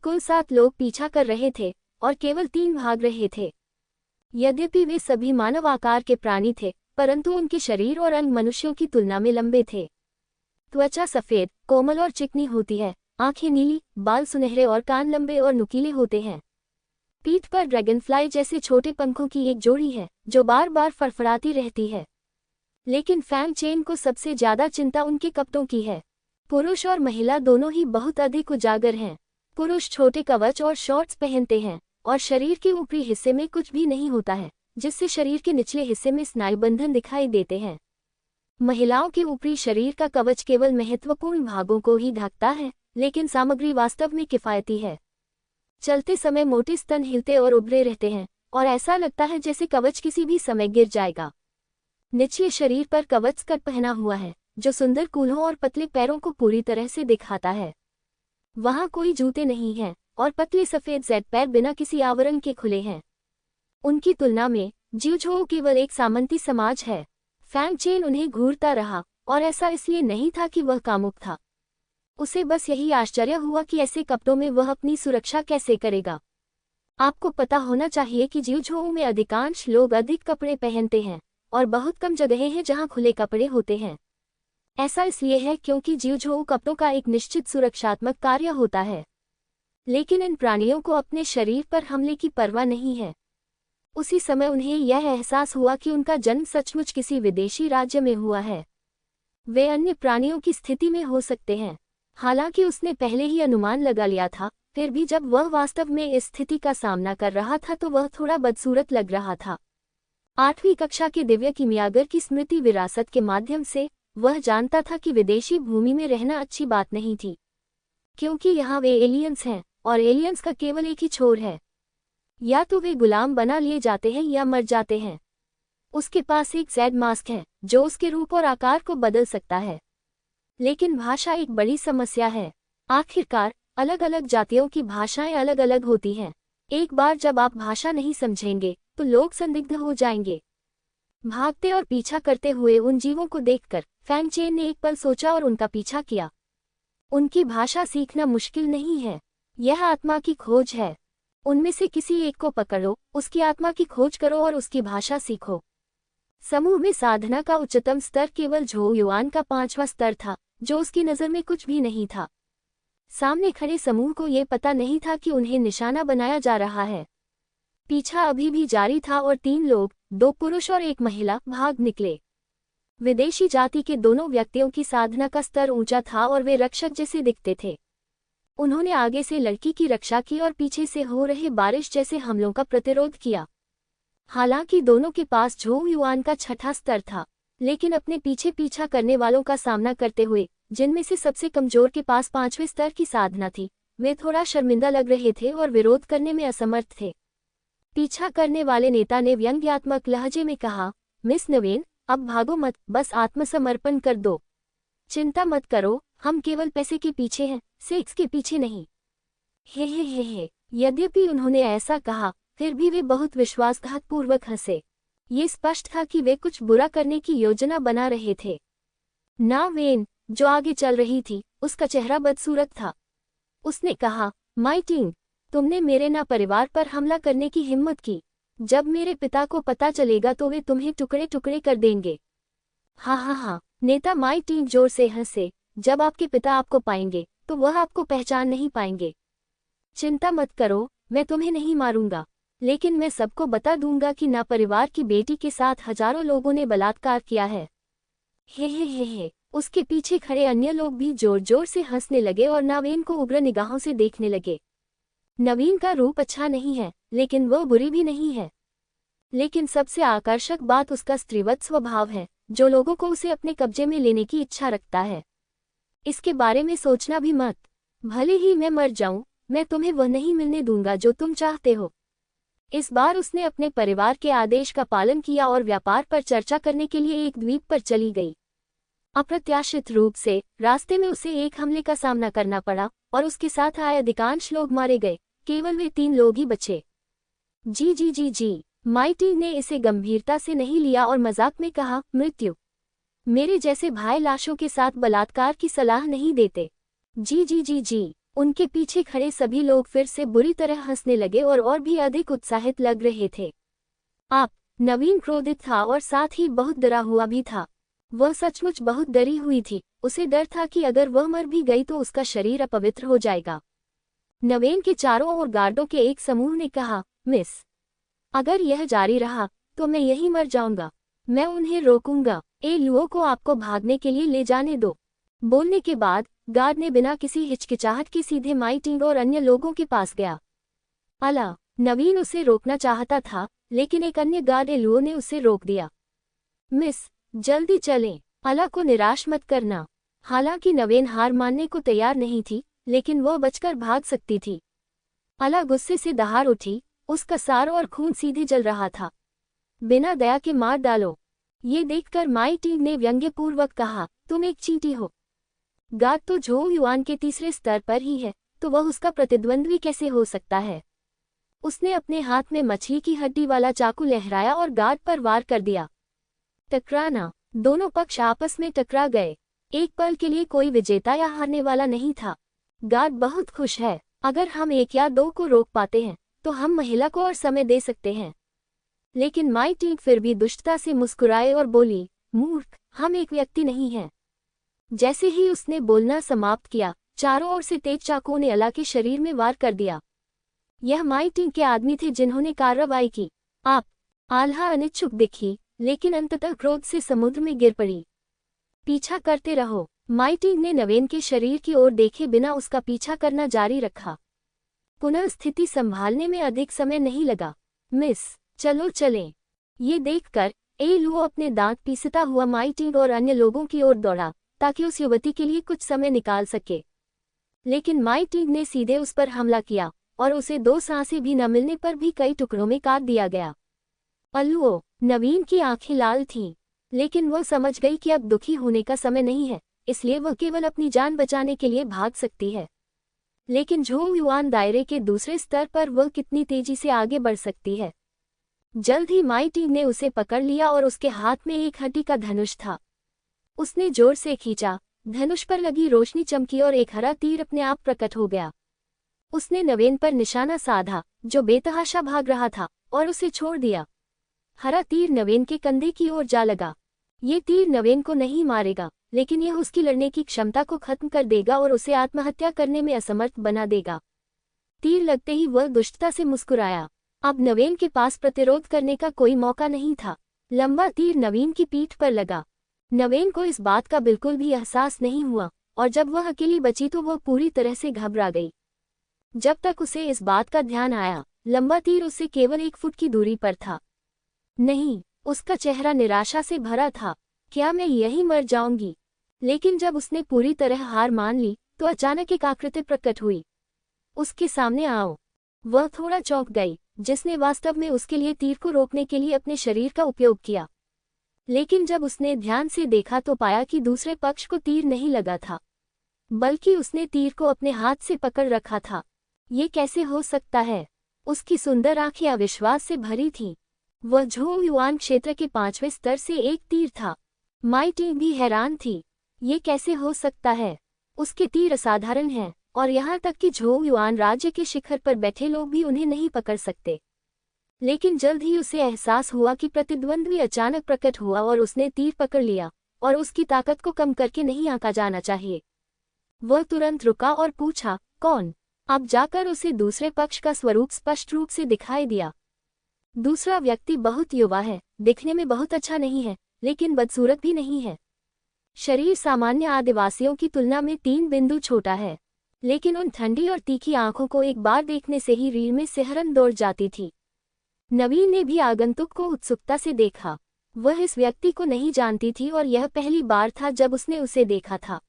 कुल 7 लोग पीछा कर रहे थे और केवल 3 भाग रहे थे। यद्यपि वे सभी मानव आकार के प्राणी थे, परंतु उनके शरीर और अंग मनुष्यों की तुलना में लंबे थे। त्वचा सफेद, कोमल और चिकनी होती है, आंखें नीली, बाल सुनहरे और कान लंबे और नुकीले होते हैं। पीठ पर ड्रैगनफ्लाई जैसे छोटे पंखों की एक जोड़ी है, जो बार बार फड़फड़ाती रहती है। लेकिन फैंग चेन को सबसे ज्यादा चिंता उनके कपड़ों की है। पुरुष और महिला दोनों ही बहुत अधिक उजागर हैं। पुरुष छोटे कवच और शॉर्ट्स पहनते हैं, और शरीर के ऊपरी हिस्से में कुछ भी नहीं होता है, जिससे शरीर के निचले हिस्से में स्नायुबंधन दिखाई देते हैं। महिलाओं के ऊपरी शरीर का कवच केवल महत्वपूर्ण भागों को ही ढकता है, लेकिन सामग्री वास्तव में किफायती है। चलते समय मोटे स्तन हिलते और उभरे रहते हैं, और ऐसा लगता है जैसे कवच किसी भी समय गिर जाएगा। निचले शरीर पर कवच स्कर्ट पहना हुआ है, जो सुंदर कूल्हों और पतले पैरों को पूरी तरह से दिखाता है। वहां कोई जूते नहीं हैं, और पतले सफेद जेड पैर बिना किसी आवरण के खुले हैं। उनकी तुलना में जिउझोउ केवल एक सामंती समाज है। फैंग चेन उन्हें घूरता रहा, और ऐसा इसलिए नहीं था कि वह कामुक था। उसे बस यही आश्चर्य हुआ कि ऐसे कपड़ों में वह अपनी सुरक्षा कैसे करेगा। आपको पता होना चाहिए कि जिउझोउ में अधिकांश लोग अधिक कपड़े पहनते हैं, और बहुत कम जगहें हैं जहां खुले कपड़े होते हैं। ऐसा इसलिए है क्योंकि जिउझोउ कपड़ों का एक निश्चित सुरक्षात्मक कार्य होता है। लेकिन इन प्राणियों को अपने शरीर पर हमले की परवाह नहीं है। उसी समय उन्हें यह एहसास हुआ कि उनका जन्म सचमुच किसी विदेशी राज्य में हुआ है। वे अन्य प्राणियों की स्थिति में हो सकते हैं। हालांकि उसने पहले ही अनुमान लगा लिया था फिर भी जब वह वास्तव में इस स्थिति का सामना कर रहा था तो वह थोड़ा बदसूरत लग रहा था। 8वीं कक्षा के दिव्य किमियागर की स्मृति विरासत के माध्यम से वह जानता था कि विदेशी भूमि में रहना अच्छी बात नहीं थी, क्योंकि यहाँ वे एलियंस हैं और एलियंस का केवल एक ही छोर है, या तो वे गुलाम बना लिए जाते हैं या मर जाते हैं। उसके पास एक जेड मास्क है जो उसके रूप और आकार को बदल सकता है, लेकिन भाषा एक बड़ी समस्या है। आखिरकार अलग अलग जातियों की भाषाएं अलग अलग होती हैं। एक बार जब आप भाषा नहीं समझेंगे तो लोग संदिग्ध हो जाएंगे। भागते और पीछा करते हुए उन जीवों को देखकर फैंग चेन ने एक पल सोचा और उनका पीछा किया। उनकी भाषा सीखना मुश्किल नहीं है, यह आत्मा की खोज है। उनमें से किसी एक को पकड़ो, उसकी आत्मा की खोज करो और उसकी भाषा सीखो। समूह में साधना का उच्चतम स्तर केवल झो युआन का 5वां स्तर था, जो उसकी नज़र में कुछ भी नहीं था। सामने खड़े समूह को ये पता नहीं था कि उन्हें निशाना बनाया जा रहा है। पीछा अभी भी जारी था और 3 लोग, 2 पुरुष और 1 महिला, भाग निकले। विदेशी जाति के दोनों व्यक्तियों की साधना का स्तर ऊंचा था और वे रक्षक जैसे दिखते थे। उन्होंने आगे से लड़की की रक्षा की और पीछे से हो रहे बारिश जैसे हमलों का प्रतिरोध किया। हालांकि दोनों के पास झो युआन का 6ठा स्तर था, लेकिन अपने पीछे पीछा करने वालों का सामना करते हुए, जिनमें से सबसे कमजोर के पास 5वें स्तर की साधना थी, वे थोड़ा शर्मिंदा लग रहे थे और विरोध करने में असमर्थ थे। पीछा करने वाले नेता ने व्यंग्यात्मक लहजे में कहा, मिस नवीन, अब भागो मत, बस आत्मसमर्पण कर दो। चिंता मत करो, हम केवल पैसे के पीछे हैं, सेक्स के पीछे नहीं। हे। यद्यपि उन्होंने ऐसा कहा, फिर भी वे बहुत विश्वासघातपूर्वक हंसे। ये स्पष्ट था कि वे कुछ बुरा करने की योजना बना रहे थे। ना वेन, जो आगे चल रही थी, उसका चेहरा बदसूरत था। उसने कहा, माई टीम, तुमने मेरे ना परिवार पर हमला करने की हिम्मत की। जब मेरे पिता को पता चलेगा तो वे तुम्हें टुकड़े टुकड़े कर देंगे। हाँ, नेता माई टीम जोर से हंसे। जब आपके पिता आपको पाएंगे तो वह आपको पहचान नहीं पाएंगे। चिंता मत करो, मैं तुम्हें नहीं मारूंगा, लेकिन मैं सबको बता दूंगा कि ना परिवार की बेटी के साथ हजारों लोगों ने बलात्कार किया है। हे। उसके पीछे खड़े अन्य लोग भी जोर जोर से हंसने लगे और नवीन को उग्र निगाहों से देखने लगे। नवीन का रूप अच्छा नहीं है, लेकिन वह बुरी भी नहीं है। लेकिन सबसे आकर्षक बात उसका स्त्रीवत स्वभाव है, जो लोगों को उसे अपने कब्जे में लेने की इच्छा रखता है। इसके बारे में सोचना भी मत। भले ही मैं मर जाऊं, मैं तुम्हें वह नहीं मिलने दूंगा जो तुम चाहते हो। इस बार उसने अपने परिवार के आदेश का पालन किया और व्यापार पर चर्चा करने के लिए एक द्वीप पर चली गई। अप्रत्याशित रूप से रास्ते में उसे एक हमले का सामना करना पड़ा और उसके साथ आए अधिकांश लोग मारे गए, केवल वे 3 लोग ही बचे। जी। माइटी ने इसे गंभीरता से नहीं लिया और मजाक में कहा, मृत्यु, मेरे जैसे भाई लाशों के साथ बलात्कार की सलाह नहीं देते। जी। उनके पीछे खड़े सभी लोग फिर से बुरी तरह हंसने लगे और भी अधिक उत्साहित लग रहे थे। नवीन क्रोधित था और साथ ही बहुत डरा हुआ भी था। वह सचमुच बहुत डरी हुई थी। उसे डर था कि अगर वह मर भी गई तो उसका शरीर अपवित्र हो जाएगा। नवीन के चारों ओर गार्डों के एक समूह ने कहा, मिस, अगर यह जारी रहा तो मैं यहीं मर जाऊंगा। मैं उन्हें रोकूंगा। लुओ को आपको भागने के लिए ले जाने दो। बोलने के बाद गार्ड ने बिना किसी हिचकिचाहट के सीधे माइटिंग और अन्य लोगों के पास गया। अला, नवीन उसे रोकना चाहता था, लेकिन एक अन्य गार्ड लुओ ने उसे रोक दिया। मिस, जल्दी चलें, अला को निराश मत करना। हालांकि नवीन हार मानने को तैयार नहीं थी, लेकिन वह बचकर भाग सकती थी। अला गुस्से से दहाड़ उठी, उसका सार और खून सीधे जल रहा था। बिना दया के मार डालो। ये देखकर माइटिंग ने व्यंग्यपूर्वक कहा, तुम एक चींटी हो। गार्ड तो झो युआन के 3रे स्तर पर ही है, तो वह उसका प्रतिद्वंद्वी कैसे हो सकता है। उसने अपने हाथ में मछली की हड्डी वाला चाकू लहराया और गार्ड पर वार कर दिया। टकराना। दोनों पक्ष आपस में टकरा गए। एक पल के लिए कोई विजेता या हारने वाला नहीं था। गार्ड बहुत खुश है। अगर हम 1 या 2 को रोक पाते हैं तो हम महिला को और समय दे सकते हैं। लेकिन माइटिंग फिर भी दुष्टता से मुस्कुराए और बोली, मूर्ख, हम एक व्यक्ति नहीं हैं। जैसे ही उसने बोलना समाप्त किया, चारों ओर से तेज चाकुओं ने अला के शरीर में वार कर दिया। यह माइटिंग के आदमी थे जिन्होंने कार्रवाई की। आल्हा अनिच्छुक दिखी, लेकिन अंततः क्रोध से समुद्र में गिर पड़ी। पीछा करते रहो। माइटिंग ने नवीन के शरीर की ओर देखे बिना उसका पीछा करना जारी रखा। पुनः स्थिति संभालने में अधिक समय नहीं लगा। मिस, चलो चलें। ये देखकर ए लुओ अपने दांत पीसता हुआ माई टिंग और अन्य लोगों की ओर दौड़ा ताकि उस युवती के लिए कुछ समय निकाल सके। लेकिन माई टिंग ने सीधे उस पर हमला किया और उसे 2 सांसें भी न मिलने पर भी कई टुकड़ों में काट दिया गया। लुओ, नवीन की आंखें लाल थीं, लेकिन वह समझ गई कि अब दुखी होने का समय नहीं है, इसलिए वह केवल अपनी जान बचाने के लिए भाग सकती है। लेकिन झोंग युआन दायरे के दूसरे स्तर पर वह कितनी तेजी से आगे बढ़ सकती है। जल्द ही माई टिंग ने उसे पकड़ लिया और उसके हाथ में एक हड्डी का धनुष था। उसने जोर से खींचा, धनुष पर लगी रोशनी चमकी और एक हरा तीर अपने आप प्रकट हो गया। उसने नवीन पर निशाना साधा, जो बेतहाशा भाग रहा था, और उसे छोड़ दिया। हरा तीर नवीन के कंधे की ओर जा लगा। ये तीर नवीन को नहीं मारेगा, लेकिन यह उसकी लड़ने की क्षमता को खत्म कर देगा और उसे आत्महत्या करने में असमर्थ बना देगा। तीर लगते ही वह दुष्टता से मुस्कुराया। अब नवीन के पास प्रतिरोध करने का कोई मौका नहीं था। लंबा तीर नवीन की पीठ पर लगा। नवीन को इस बात का बिल्कुल भी एहसास नहीं हुआ, और जब वह अकेली बची तो वह पूरी तरह से घबरा गई। जब तक उसे इस बात का ध्यान आया, लंबा तीर उससे केवल 1 फुट की दूरी पर था। नहीं, उसका चेहरा निराशा से भरा था। क्या मैं यहीं मर जाऊंगी? लेकिन जब उसने पूरी तरह हार मान ली, तो अचानक एक आकृति प्रकट हुई। उसके सामने आओ। वह थोड़ा चौंक गई, जिसने वास्तव में उसके लिए तीर को रोकने के लिए अपने शरीर का उपयोग किया। लेकिन जब उसने ध्यान से देखा तो पाया कि दूसरे पक्ष को तीर नहीं लगा था, बल्कि उसने तीर को अपने हाथ से पकड़ रखा था। ये कैसे हो सकता है? उसकी सुंदर आंखें अविश्वास से भरी थीं। वह झोंग युआन क्षेत्र के 5वें स्तर से एक तीर था। माई टिंग भी हैरान थी। ये कैसे हो सकता है? उसके तीर असाधारण हैं, और यहाँ तक कि झोंग युआन राज्य के शिखर पर बैठे लोग भी उन्हें नहीं पकड़ सकते। लेकिन जल्द ही उसे एहसास हुआ कि प्रतिद्वंद्वी अचानक प्रकट हुआ और उसने तीर पकड़ लिया, और उसकी ताकत को कम करके नहीं आंका जाना चाहिए। वह तुरंत रुका और पूछा, कौन? अब जाकर उसे दूसरे पक्ष का स्वरूप स्पष्ट रूप से दिखाई दिया। दूसरा व्यक्ति बहुत युवा है, दिखने में बहुत अच्छा नहीं है, लेकिन बदसूरत भी नहीं है। शरीर सामान्य आदिवासियों की तुलना में 3 बिंदु छोटा है, लेकिन उन ठंडी और तीखी आंखों को एक बार देखने से ही रीढ़ में सिहरन दौड़ जाती थी। नवीन ने भी आगंतुक को उत्सुकता से देखा। वह इस व्यक्ति को नहीं जानती थी और यह पहली बार था जब उसने उसे देखा था।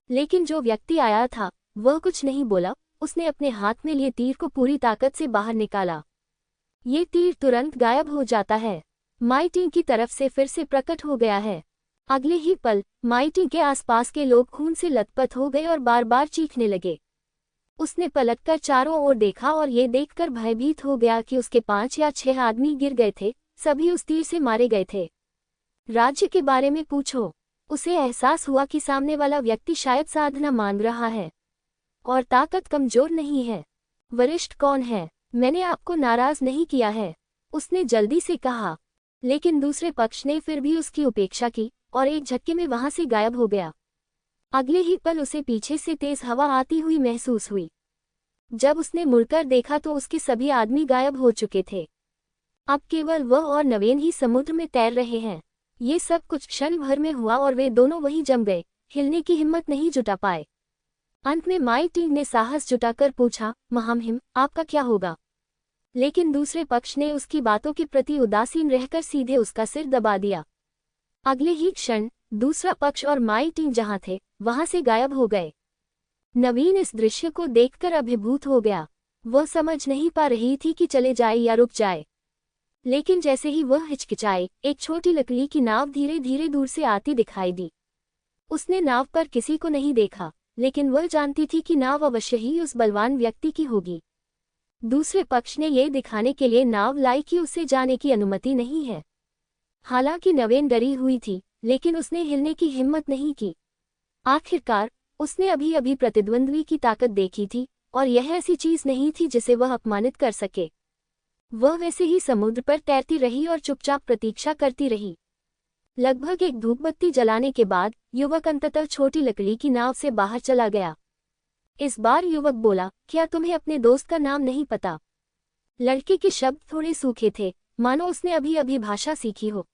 लेकिन जो व्यक्ति आया था, वह कुछ नहीं बोला। उसने अपने हाथ में लिए तीर को पूरी ताकत से बाहर निकाला। ये तीर तुरंत गायब हो जाता है। माई टिंग की तरफ से फिर से प्रकट हो गया है। अगले ही पल माई टिंग के आसपास के लोग खून से लथपथ हो गए और बार बार चीखने लगे। उसने पलटकर चारों ओर देखा और ये देखकर भयभीत हो गया कि उसके 5 या 6 आदमी गिर गए थे। सभी उस तीर से मारे गए थे। राज्य के बारे में पूछो। उसे एहसास हुआ कि सामने वाला व्यक्ति शायद साधना मांग रहा है, और ताकत कमजोर नहीं है। वरिष्ठ कौन है? मैंने आपको नाराज नहीं किया है, उसने जल्दी से कहा। लेकिन दूसरे पक्ष ने फिर भी उसकी उपेक्षा की और एक झटके में वहां से गायब हो गया। अगले ही पल उसे पीछे से तेज हवा आती हुई महसूस हुई। जब उसने मुड़कर देखा तो उसके सभी आदमी गायब हो चुके थे। अब केवल वह और नवीन ही समुद्र में तैर रहे हैं। ये सब कुछ क्षण भर में हुआ और वे दोनों वहीं जम गए, हिलने की हिम्मत नहीं जुटा पाए। अंत में माई टिंग ने साहस जुटाकर पूछा, महामहिम, आपका क्या होगा? लेकिन दूसरे पक्ष ने उसकी बातों के प्रति उदासीन रहकर सीधे उसका सिर दबा दिया। अगले ही क्षण दूसरा पक्ष और माई टिंग जहां थे वहां से गायब हो गए। नवीन इस दृश्य को देखकर अभिभूत हो गया। वह समझ नहीं पा रही थी कि चले जाए या रुक जाए। लेकिन जैसे ही वह हिचकिचाए, एक छोटी लकड़ी की नाव धीरे धीरे दूर से आती दिखाई दी। उसने नाव पर किसी को नहीं देखा, लेकिन वह जानती थी कि नाव अवश्य ही उस बलवान व्यक्ति की होगी। दूसरे पक्ष ने यह दिखाने के लिए नाव लाई कि उसे जाने की अनुमति नहीं है। हालांकि नवीन डरी हुई थी, लेकिन उसने हिलने की हिम्मत नहीं की। आखिरकार उसने अभी अभी प्रतिद्वंद्वी की ताकत देखी थी, और यह ऐसी चीज नहीं थी जिसे वह अपमानित कर सके। वह वैसे ही समुद्र पर तैरती रही और चुपचाप प्रतीक्षा करती रही। लगभग एक धूपबत्ती जलाने के बाद युवक अंततः छोटी लकड़ी की नाव से बाहर चला गया। इस बार युवक बोला, क्या तुम्हें अपने दोस्त का नाम नहीं पता? लड़के के शब्द थोड़े सूखे थे, मानो उसने अभी अभी भाषा सीखी हो।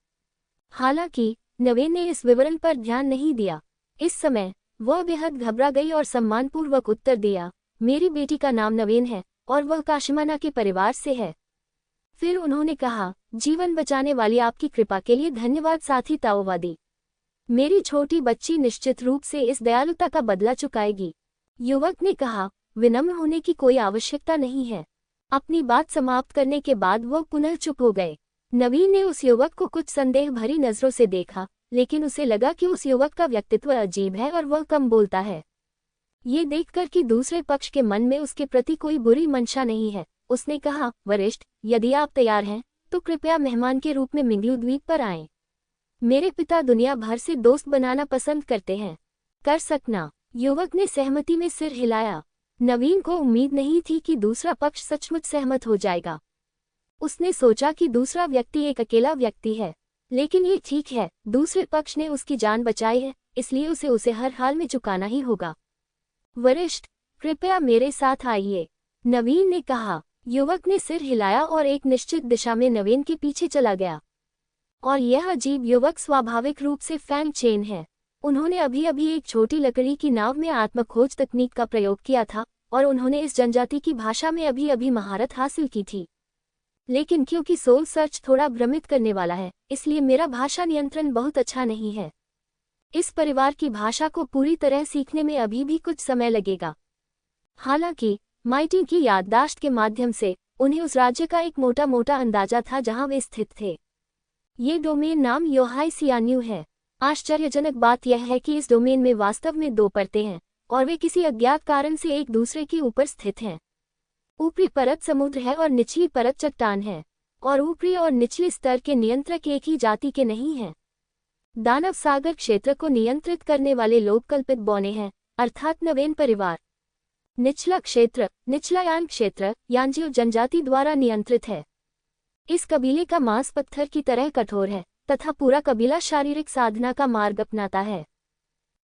हालांकि नवीन ने इस विवरण पर ध्यान नहीं दिया। इस समय वह बेहद घबरा गई और सम्मानपूर्वक उत्तर दिया, मेरी बेटी का नाम नवीन है और वह काशिमाना के परिवार से है। फिर उन्होंने कहा, जीवन बचाने वाली आपकी कृपा के लिए धन्यवाद साथी ताओवादी। मेरी छोटी बच्ची निश्चित रूप से इस दयालुता का बदला चुकाएगी। युवक ने कहा, विनम्र होने की कोई आवश्यकता नहीं है। अपनी बात समाप्त करने के बाद वह पुनः चुप हो गए। नवीन ने उस युवक को कुछ संदेह भरी नजरों से देखा, लेकिन उसे लगा कि उस युवक का व्यक्तित्व अजीब है और वह कम बोलता है। ये देखकर कि दूसरे पक्ष के मन में उसके प्रति कोई बुरी मंशा नहीं है, उसने कहा, वरिष्ठ, यदि आप तैयार हैं तो कृपया मेहमान के रूप में मिंगलू द्वीप पर आएं। मेरे पिता दुनिया भर से दोस्त बनाना पसंद करते हैं। कर सकना। युवक ने सहमति में सिर हिलाया। नवीन को उम्मीद नहीं थी कि दूसरा पक्ष सचमुच सहमत हो जाएगा। उसने सोचा कि दूसरा व्यक्ति एक अकेला व्यक्ति है, लेकिन ये ठीक है, दूसरे पक्ष ने उसकी जान बचाई है, इसलिए उसे हर हाल में चुकाना ही होगा। वरिष्ठ, कृपया मेरे साथ आइए, नवीन ने कहा। युवक ने सिर हिलाया और एक निश्चित दिशा में नवीन के पीछे चला गया। और यह अजीब युवक स्वाभाविक रूप से फैंग चेन है। उन्होंने अभी अभी एक छोटी लकड़ी की नाव में आत्मखोज तकनीक का प्रयोग किया था और उन्होंने इस जनजाति की भाषा में अभी अभी महारत हासिल की थी। लेकिन क्योंकि सोल सर्च थोड़ा भ्रमित करने वाला है, इसलिए मेरा भाषा नियंत्रण बहुत अच्छा नहीं है। इस परिवार की भाषा को पूरी तरह सीखने में अभी भी कुछ समय लगेगा। हालांकि माइटी की याददाश्त के माध्यम से उन्हें उस राज्य का एक मोटा मोटा अंदाजा था जहां वे स्थित थे। ये डोमेन नाम योहाई सियान्यू है। आश्चर्यजनक बात यह है कि इस डोमेन में वास्तव में 2 परतें हैं और वे किसी अज्ञात कारण से एक दूसरे के ऊपर स्थित हैं। ऊपरी परत समुद्र है और निचली परत चट्टान है, और ऊपरी और निचले स्तर के नियंत्रक एक ही जाति के नहीं हैं। दानव सागर क्षेत्र को नियंत्रित करने वाले लोग कल्पित बौने हैं, अर्थात नवेन परिवार। निचला क्षेत्र, निचला यान क्षेत्र, यांजियो जनजाति द्वारा नियंत्रित है। इस कबीले का मांस पत्थर की तरह कठोर है तथा पूरा कबीला शारीरिक साधना का मार्ग अपनाता है।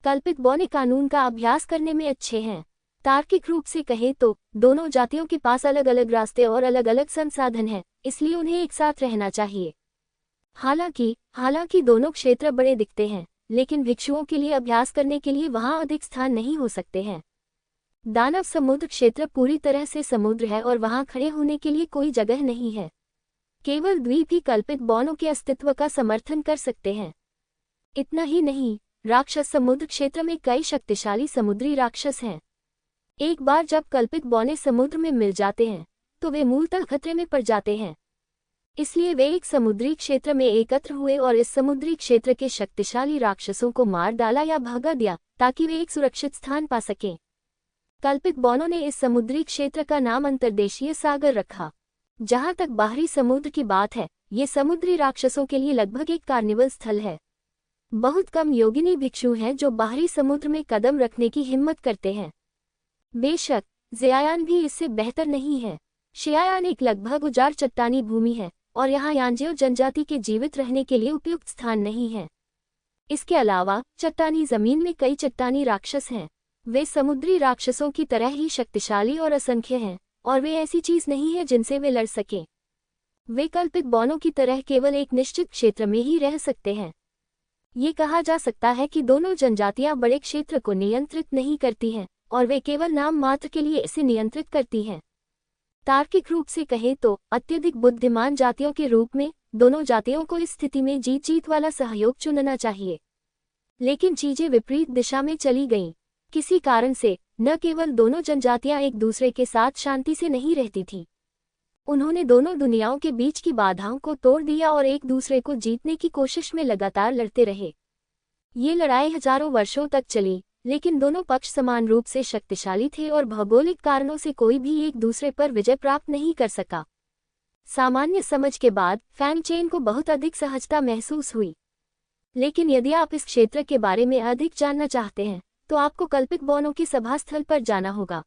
कल्पित बौने कानून का अभ्यास करने में अच्छे हैं। तार्किक रूप से कहें तो दोनों जातियों के पास अलग अलग रास्ते और अलग अलग संसाधन हैं, इसलिए उन्हें एक साथ रहना चाहिए। हालांकि दोनों क्षेत्र बड़े दिखते हैं, लेकिन भिक्षुओं के लिए अभ्यास करने के लिए वहां अधिक स्थान नहीं हो सकते हैं। दानव समुद्र क्षेत्र पूरी तरह से समुद्र है और वहां खड़े होने के लिए कोई जगह नहीं है। केवल द्वीप ही कल्पित बौनों के अस्तित्व का समर्थन कर सकते हैं। इतना ही नहीं, राक्षस समुद्र क्षेत्र में कई शक्तिशाली समुद्री राक्षस हैं। एक बार जब कल्पित बौने समुद्र में मिल जाते हैं तो वे मूलतः खतरे में पड़ जाते हैं। इसलिए वे एक समुद्री क्षेत्र में एकत्र हुए और इस समुद्री क्षेत्र के शक्तिशाली राक्षसों को मार डाला या भगा दिया ताकि वे एक सुरक्षित स्थान पा सकें। कल्पित बौनों ने इस समुद्री क्षेत्र का नाम अंतर्देशीय सागर रखा। जहां तक बाहरी समुद्र की बात है, ये समुद्री राक्षसों के लिए लगभग एक कार्निवल स्थल है। बहुत कम योगिनी भिक्षु हैं जो बाहरी समुद्र में कदम रखने की हिम्मत करते हैं। बेशक ज़यायान भी इससे बेहतर नहीं है। शियायान एक लगभग उजाड़ चट्टानी भूमि है और यहाँ यांजियो जनजाति के जीवित रहने के लिए उपयुक्त स्थान नहीं है। इसके अलावा चट्टानी जमीन में कई चट्टानी राक्षस हैं। वे समुद्री राक्षसों की तरह ही शक्तिशाली और असंख्य हैं, और वे ऐसी चीज नहीं है जिनसे वे लड़ सकें। वे कल्पित बौनों की तरह केवल एक निश्चित क्षेत्र में ही रह सकते हैं। ये कहा जा सकता है कि दोनों जनजातियां बड़े क्षेत्र को नियंत्रित नहीं करती हैं और वे केवल नाम मात्र के लिए इसे नियंत्रित करती हैं। तार्किक रूप से कहें तो अत्यधिक बुद्धिमान जातियों के रूप में दोनों जातियों को इस स्थिति में जीत जीत वाला सहयोग चुनना चाहिए। लेकिन चीजें विपरीत दिशा में चली गईं। किसी कारण से न केवल दोनों जनजातियां एक दूसरे के साथ शांति से नहीं रहती थीं, उन्होंने दोनों दुनियाओं के बीच की बाधाओं को तोड़ दिया और एक दूसरे को जीतने की कोशिश में लगातार लड़ते रहे। ये लड़ाई हजारों वर्षों तक चली, लेकिन दोनों पक्ष समान रूप से शक्तिशाली थे और भौगोलिक कारणों से कोई भी एक दूसरे पर विजय प्राप्त नहीं कर सका। सामान्य समझ के बाद फैंग चेन को बहुत अधिक सहजता महसूस हुई। लेकिन यदि आप इस क्षेत्र के बारे में अधिक जानना चाहते हैं तो आपको कल्पित बौनों की सभा स्थल पर जाना होगा।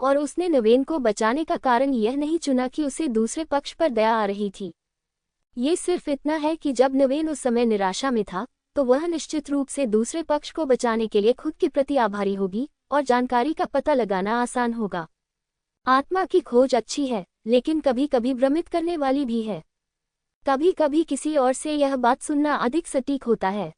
और उसने नवेन को बचाने का कारण यह नहीं चुना कि उसे दूसरे पक्ष पर दया आ रही थी। ये सिर्फ इतना है कि जब नवेन उस समय निराशा में था तो वह निश्चित रूप से दूसरे पक्ष को बचाने के लिए खुद के प्रति आभारी होगी और जानकारी का पता लगाना आसान होगा। आत्मा की खोज अच्छी है, लेकिन कभी कभी भ्रमित करने वाली भी है। कभी कभी किसी और से यह बात सुनना अधिक सटीक होता है।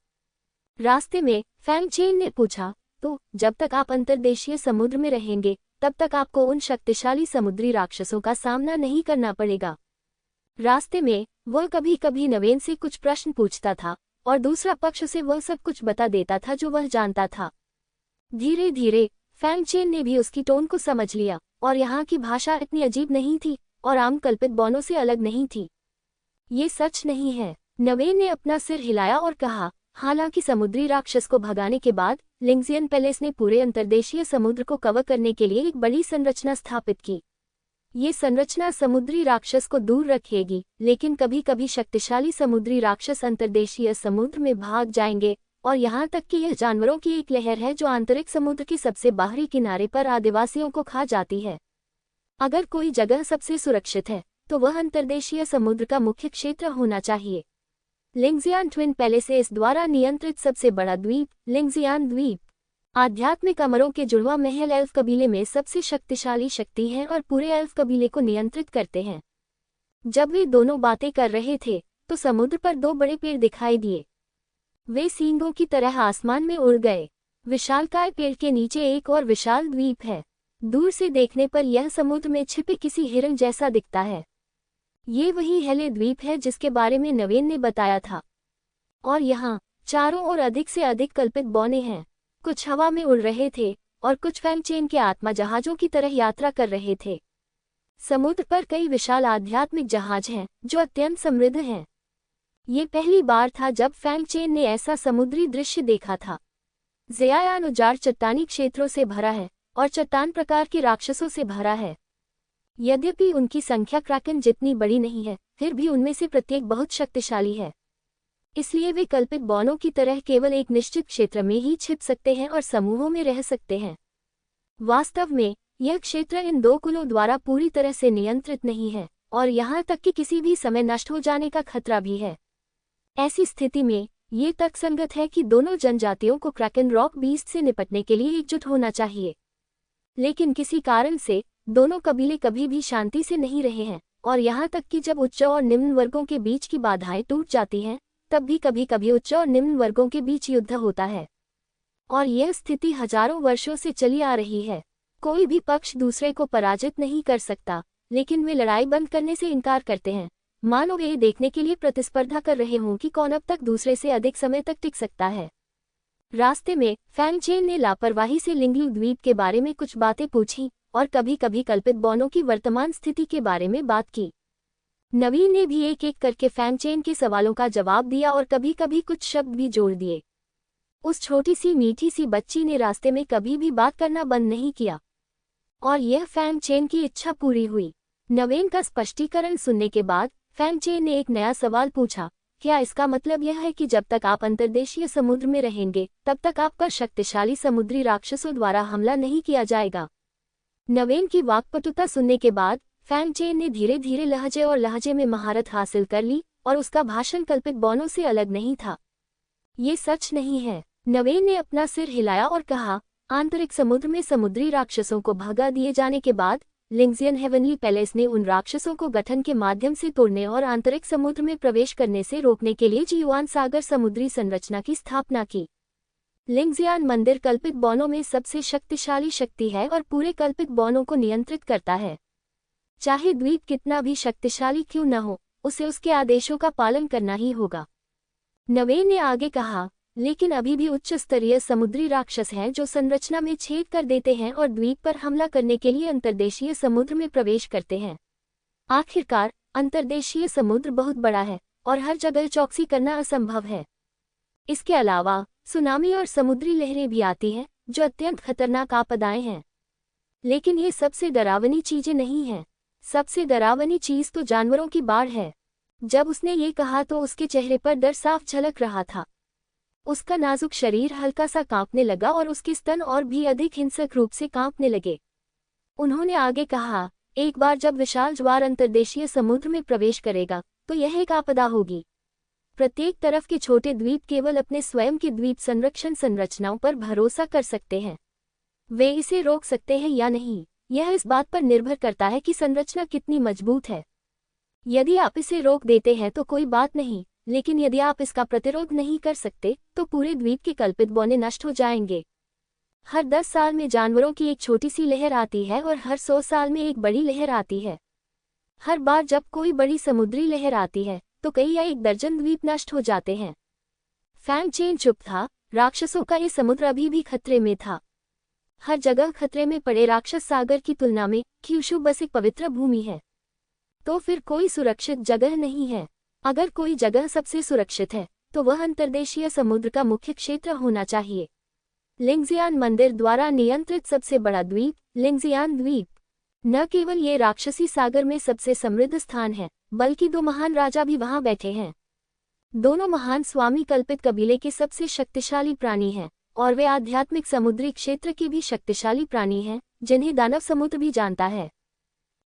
रास्ते में फैंग चेन ने पूछा, तो जब तक आप अंतर्देशीय समुद्र में रहेंगे तब तक आपको उन शक्तिशाली समुद्री राक्षसों का सामना नहीं करना पड़ेगा। रास्ते में वह कभी कभी नवेन से कुछ प्रश्न पूछता था और दूसरा पक्ष उसे वह सब कुछ बता देता था जो वह जानता था। धीरे धीरे फैंग चेन ने भी उसकी टोन को समझ लिया और यहाँ की भाषा इतनी अजीब नहीं थी और आम कल्पित बौनों से अलग नहीं थी। ये सच नहीं है। नवेन ने अपना सिर हिलाया और कहा, हालांकि समुद्री राक्षस को भगाने के बाद लिंगजियन पैलेस ने पूरे अंतर्देशीय समुद्र को कवर करने के लिए एक बड़ी संरचना स्थापित की। ये संरचना समुद्री राक्षस को दूर रखेगी, लेकिन कभी कभी शक्तिशाली समुद्री राक्षस अंतर्देशीय समुद्र में भाग जाएंगे और यहाँ तक कि यह जानवरों की एक लहर है जो आंतरिक समुद्र के सबसे बाहरी किनारे पर आदिवासियों को खा जाती है। अगर कोई जगह सबसे सुरक्षित है तो वह अंतर्देशीय समुद्र का मुख्य क्षेत्र होना चाहिए। लिंगजियान ट्विन पैलेसेस द्वारा नियंत्रित सबसे बड़ा द्वीप लिंगजियान द्वीप आध्यात्मिक अमरों के जुड़वा महल एल्फ कबीले में सबसे शक्तिशाली शक्ति है और पूरे एल्फ कबीले को नियंत्रित करते हैं। जब वे दोनों बातें कर रहे थे तो समुद्र पर दो बड़े पेड़ दिखाई दिए। वे सींगों की तरह आसमान में उड़ गए। विशालकाय पेड़ के नीचे एक और विशाल द्वीप है। दूर से देखने पर यह समुद्र में छिपे किसी हिरन जैसा दिखता है। ये वही हेले द्वीप है जिसके बारे में नवेन ने बताया था। और यहाँ चारों ओर अधिक से अधिक कल्पित बौने हैं। कुछ हवा में उड़ रहे थे और कुछ फैंग चेन के आत्मा जहाजों की तरह यात्रा कर रहे थे। समुद्र पर कई विशाल आध्यात्मिक जहाज हैं जो अत्यंत समृद्ध हैं। ये पहली बार था जब फैंग चेन ने ऐसा समुद्री दृश्य देखा था। ज़ियायान उजाड़ चट्टानी क्षेत्रों से भरा है और चट्टान प्रकार के राक्षसों से भरा है। यद्यपि उनकी संख्या क्रैकन जितनी बड़ी नहीं है, फिर भी उनमें से प्रत्येक बहुत शक्तिशाली है। इसलिए वे कल्पित बौनों की तरह केवल एक निश्चित क्षेत्र में ही छिप सकते हैं और समूहों में रह सकते हैं। वास्तव में यह क्षेत्र इन दो कुलों द्वारा पूरी तरह से नियंत्रित नहीं है और यहाँ तक कि किसी भी समय नष्ट हो जाने का खतरा भी है। ऐसी स्थिति में ये तर्कसंगत है कि दोनों जनजातियों को क्रैकन रॉक बीस्ट से निपटने के लिए एकजुट होना चाहिए। लेकिन किसी कारण से दोनों कबीले कभी भी शांति से नहीं रहे हैं और यहाँ तक कि जब उच्च और निम्न वर्गों के बीच की बाधाएं टूट जाती हैं, तब भी कभी कभी उच्च और निम्न वर्गों के बीच युद्ध होता है। और यह स्थिति हजारों वर्षों से चली आ रही है। कोई भी पक्ष दूसरे को पराजित नहीं कर सकता, लेकिन वे लड़ाई बंद करने से इनकार करते हैं, मानो वे देखने के लिए प्रतिस्पर्धा कर रहे हों कि कौन अब तक दूसरे से अधिक समय तक टिक सकता है। रास्ते में फैंग चेन ने लापरवाही से लिंगलू द्वीप के बारे में कुछ बातें पूछी और कभी कभी कल्पित बौनों की वर्तमान स्थिति के बारे में बात की। नवीन ने भी एक एक करके फैंग चेन के सवालों का जवाब दिया और कभी कभी कुछ शब्द भी जोड़ दिए। उस छोटी सी मीठी सी बच्ची ने रास्ते में कभी भी बात करना बंद नहीं किया और यह फैंग चेन की इच्छा पूरी हुई। नवीन का स्पष्टीकरण सुनने के बाद फैंग चेन ने एक नया सवाल पूछा, क्या इसका मतलब यह है कि जब तक आप अंतर्देशीय समुद्र में रहेंगे तब तक आपका शक्तिशाली समुद्री राक्षसों द्वारा हमला नहीं किया जाएगा? नवीन की वाक्पटुता सुनने के बाद फैंग चेन ने धीरे धीरे लहजे और लहजे में महारत हासिल कर ली और उसका भाषण कल्पित बौनों से अलग नहीं था। ये सच नहीं है। नवीन ने अपना सिर हिलाया और कहा, आंतरिक समुद्र में समुद्री राक्षसों को भगा दिए जाने के बाद लिंगजियन हेवनली पैलेस ने उन राक्षसों को गठन के माध्यम से तोड़ने और आंतरिक समुद्र में प्रवेश करने से रोकने के लिए जियुआन सागर समुद्री संरचना की स्थापना की। लिंगजियान मंदिर कल्पित बौनों में सबसे शक्तिशाली शक्ति है और पूरे कल्पित बौनों को नियंत्रित करता है। चाहे द्वीप कितना भी शक्तिशाली क्यों न हो, उसे उसके आदेशों का पालन करना ही होगा। नवेन ने आगे कहा, लेकिन अभी भी उच्च स्तरीय समुद्री राक्षस हैं जो संरचना में छेद कर देते हैं और द्वीप पर हमला करने के लिए अंतर्देशीय समुद्र में प्रवेश करते हैं। आखिरकार अंतर्देशीय समुद्र बहुत बड़ा है और हर जगह चौकसी करना असंभव है। इसके अलावा सुनामी और समुद्री लहरें भी आती हैं जो अत्यंत खतरनाक आपदाएं हैं। लेकिन ये सबसे डरावनी चीजें नहीं हैं। सबसे डरावनी चीज तो जानवरों की बाढ़ है। जब उसने ये कहा तो उसके चेहरे पर डर साफ झलक रहा था। उसका नाजुक शरीर हल्का सा कांपने लगा और उसके स्तन और भी अधिक हिंसक रूप से कांपने लगे। उन्होंने आगे कहा, एक बार जब विशाल ज्वार अंतर्देशीय समुद्र में प्रवेश करेगा तो यह एक आपदा होगी। प्रत्येक तरफ के छोटे द्वीप केवल अपने स्वयं के द्वीप संरक्षण संरचनाओं पर भरोसा कर सकते हैं। वे इसे रोक सकते हैं या नहीं, यह इस बात पर निर्भर करता है कि संरचना कितनी मजबूत है। यदि आप इसे रोक देते हैं तो कोई बात नहीं, लेकिन यदि आप इसका प्रतिरोध नहीं कर सकते तो पूरे द्वीप के कल्पित बौने नष्ट हो जाएंगे। हर 10 साल में जानवरों की एक छोटी सी लहर आती है और हर 100 साल में एक बड़ी लहर आती है। हर बार जब कोई बड़ी समुद्री लहर आती है तो कई या एक दर्जन द्वीप नष्ट हो जाते हैं। फैंग चेन चुप था। राक्षसों का ये समुद्र अभी भी खतरे में था। हर जगह खतरे में पड़े राक्षस सागर की तुलना में क्यूशू बस एक पवित्र भूमि है। तो फिर कोई सुरक्षित जगह नहीं है। अगर कोई जगह सबसे सुरक्षित है तो वह अंतर्देशीय समुद्र का मुख्य क्षेत्र होना चाहिए। लिंगजियान मंदिर द्वारा नियंत्रित सबसे बड़ा द्वीप लिंगजियान द्वीप न केवल ये राक्षसी सागर में सबसे समृद्ध स्थान है, बल्कि दो महान राजा भी वहां बैठे हैं। दोनों महान स्वामी कल्पित कबीले के सबसे शक्तिशाली प्राणी हैं और वे आध्यात्मिक समुद्री क्षेत्र के भी शक्तिशाली प्राणी हैं, जिन्हें दानव समुद्र भी जानता है।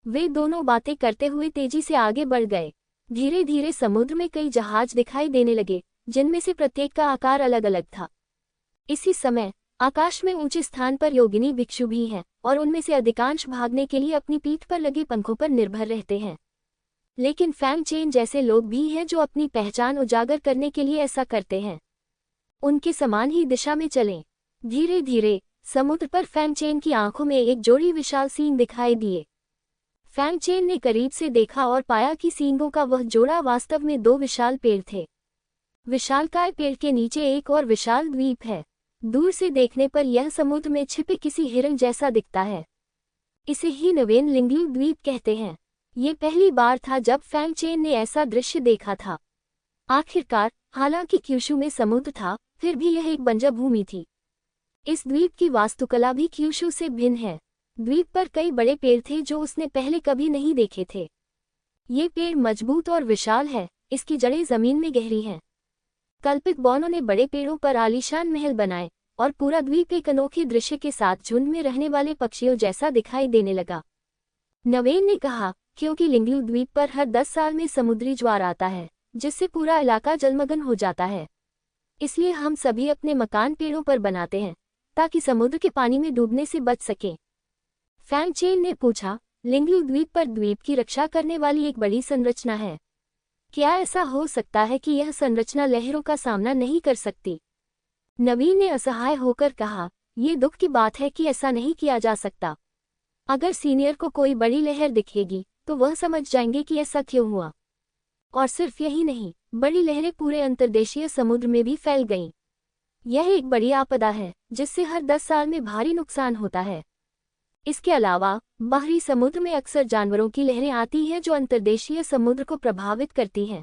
वे दोनों बातें करते हुए तेजी से आगे बढ़ गए। धीरे धीरे समुद्र में कई जहाज दिखाई देने लगे, जिनमें से प्रत्येक का आकार अलग अलग था। इसी समय आकाश में ऊंचे स्थान पर योगिनी भिक्षु भी हैं और उनमें से अधिकांश भागने के लिए अपनी पीठ पर लगे पंखों पर निर्भर रहते हैं। लेकिन फैंग चेन जैसे लोग भी हैं जो अपनी पहचान उजागर करने के लिए ऐसा करते हैं। उनके समान ही दिशा में चलें। धीरे धीरे समुद्र पर फैंग चेन की आंखों में एक जोड़ी विशाल सींग दिखाई दिए। फैंग चेन ने करीब से देखा और पाया कि सींगों का वह जोड़ा वास्तव में दो विशाल पेड़ थे। विशालकाय पेड़ के नीचे एक और विशाल द्वीप है। दूर से देखने पर यह समुद्र में छिपे किसी हिरण जैसा दिखता है। इसे ही नवेन लिंगलू द्वीप कहते हैं। ये पहली बार था जब फैंग चेन ने ऐसा दृश्य देखा था। आखिरकार, हालांकि क्यूशू में समुद्र था, फिर भी यह एक बंजर भूमि थी। इस द्वीप की वास्तुकला भी क्यूशू से भिन्न है। द्वीप पर कई बड़े पेड़ थे जो उसने पहले कभी नहीं देखे थे। ये पेड़ मजबूत और विशाल है, इसकी जड़ें जमीन में गहरी हैं। कल्पित बौनों ने बड़े पेड़ों पर आलीशान महल बनाए और पूरा द्वीप एक अनोखे दृश्य के साथ झुंड में रहने वाले पक्षियों जैसा दिखाई देने लगा। नवेन ने कहा, क्योंकि लिंगलू द्वीप पर हर 10 साल में समुद्री ज्वार आता है, जिससे पूरा इलाका जलमग्न हो जाता है। इसलिए हम सभी अपने मकान पेड़ों पर बनाते हैं ताकि समुद्र के पानी में डूबने से बच सकें। फैंग चेन ने पूछा, लिंगलू द्वीप पर द्वीप की रक्षा करने वाली एक बड़ी संरचना है। क्या ऐसा हो सकता है कि यह संरचना लहरों का सामना नहीं कर सकती? नवीन ने असहाय होकर कहा, यह दुख की बात है कि ऐसा नहीं किया जा सकता। अगर सीनियर को कोई बड़ी लहर दिखेगी तो वह समझ जाएंगे कि ऐसा क्यों हुआ। और सिर्फ यही नहीं, बड़ी लहरें पूरे अंतर्देशीय समुद्र में भी फैल गईं। यह एक बड़ी आपदा है जिससे हर 10 साल में भारी नुकसान होता है। इसके अलावा बाहरी समुद्र में अक्सर जानवरों की लहरें आती हैं जो अंतर्देशीय समुद्र को प्रभावित करती हैं।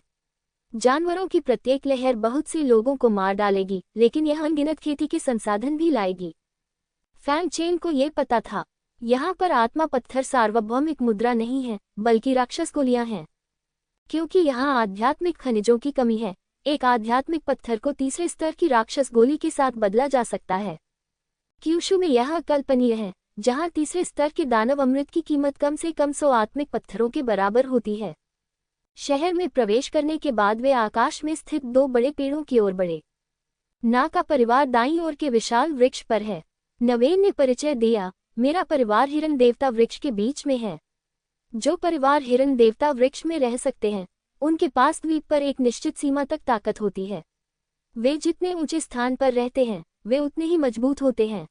जानवरों की प्रत्येक लहर बहुत से लोगों को मार डालेगी, लेकिन यह अनगिनत खेती के संसाधन भी लाएगी। फैंग चेन को ये पता था, यहाँ पर आत्मा पत्थर सार्वभौमिक मुद्रा नहीं है, बल्कि राक्षस गोलियां हैं। क्योंकि यहाँ आध्यात्मिक खनिजों की कमी है, एक आध्यात्मिक पत्थर को तीसरे स्तर की राक्षस गोली के साथ बदला जा सकता है। क्यूशू में यह अकल्पनीय है, जहाँ तीसरे स्तर के दानव अमृत की कीमत कम से कम 100 आत्मिक पत्थरों के बराबर होती है। शहर में प्रवेश करने के बाद वे आकाश में स्थित दो बड़े पेड़ों की ओर बढ़े। ना का परिवार दाईं ओर के विशाल वृक्ष पर है। नवेन ने परिचय दिया, मेरा परिवार हिरण देवता वृक्ष के बीच में है। जो परिवार हिरण देवता वृक्ष में रह सकते हैं, उनके पास द्वीप पर एक निश्चित सीमा तक ताकत होती है। वे जितने ऊंचे स्थान पर रहते हैं, वे उतने ही मजबूत होते हैं।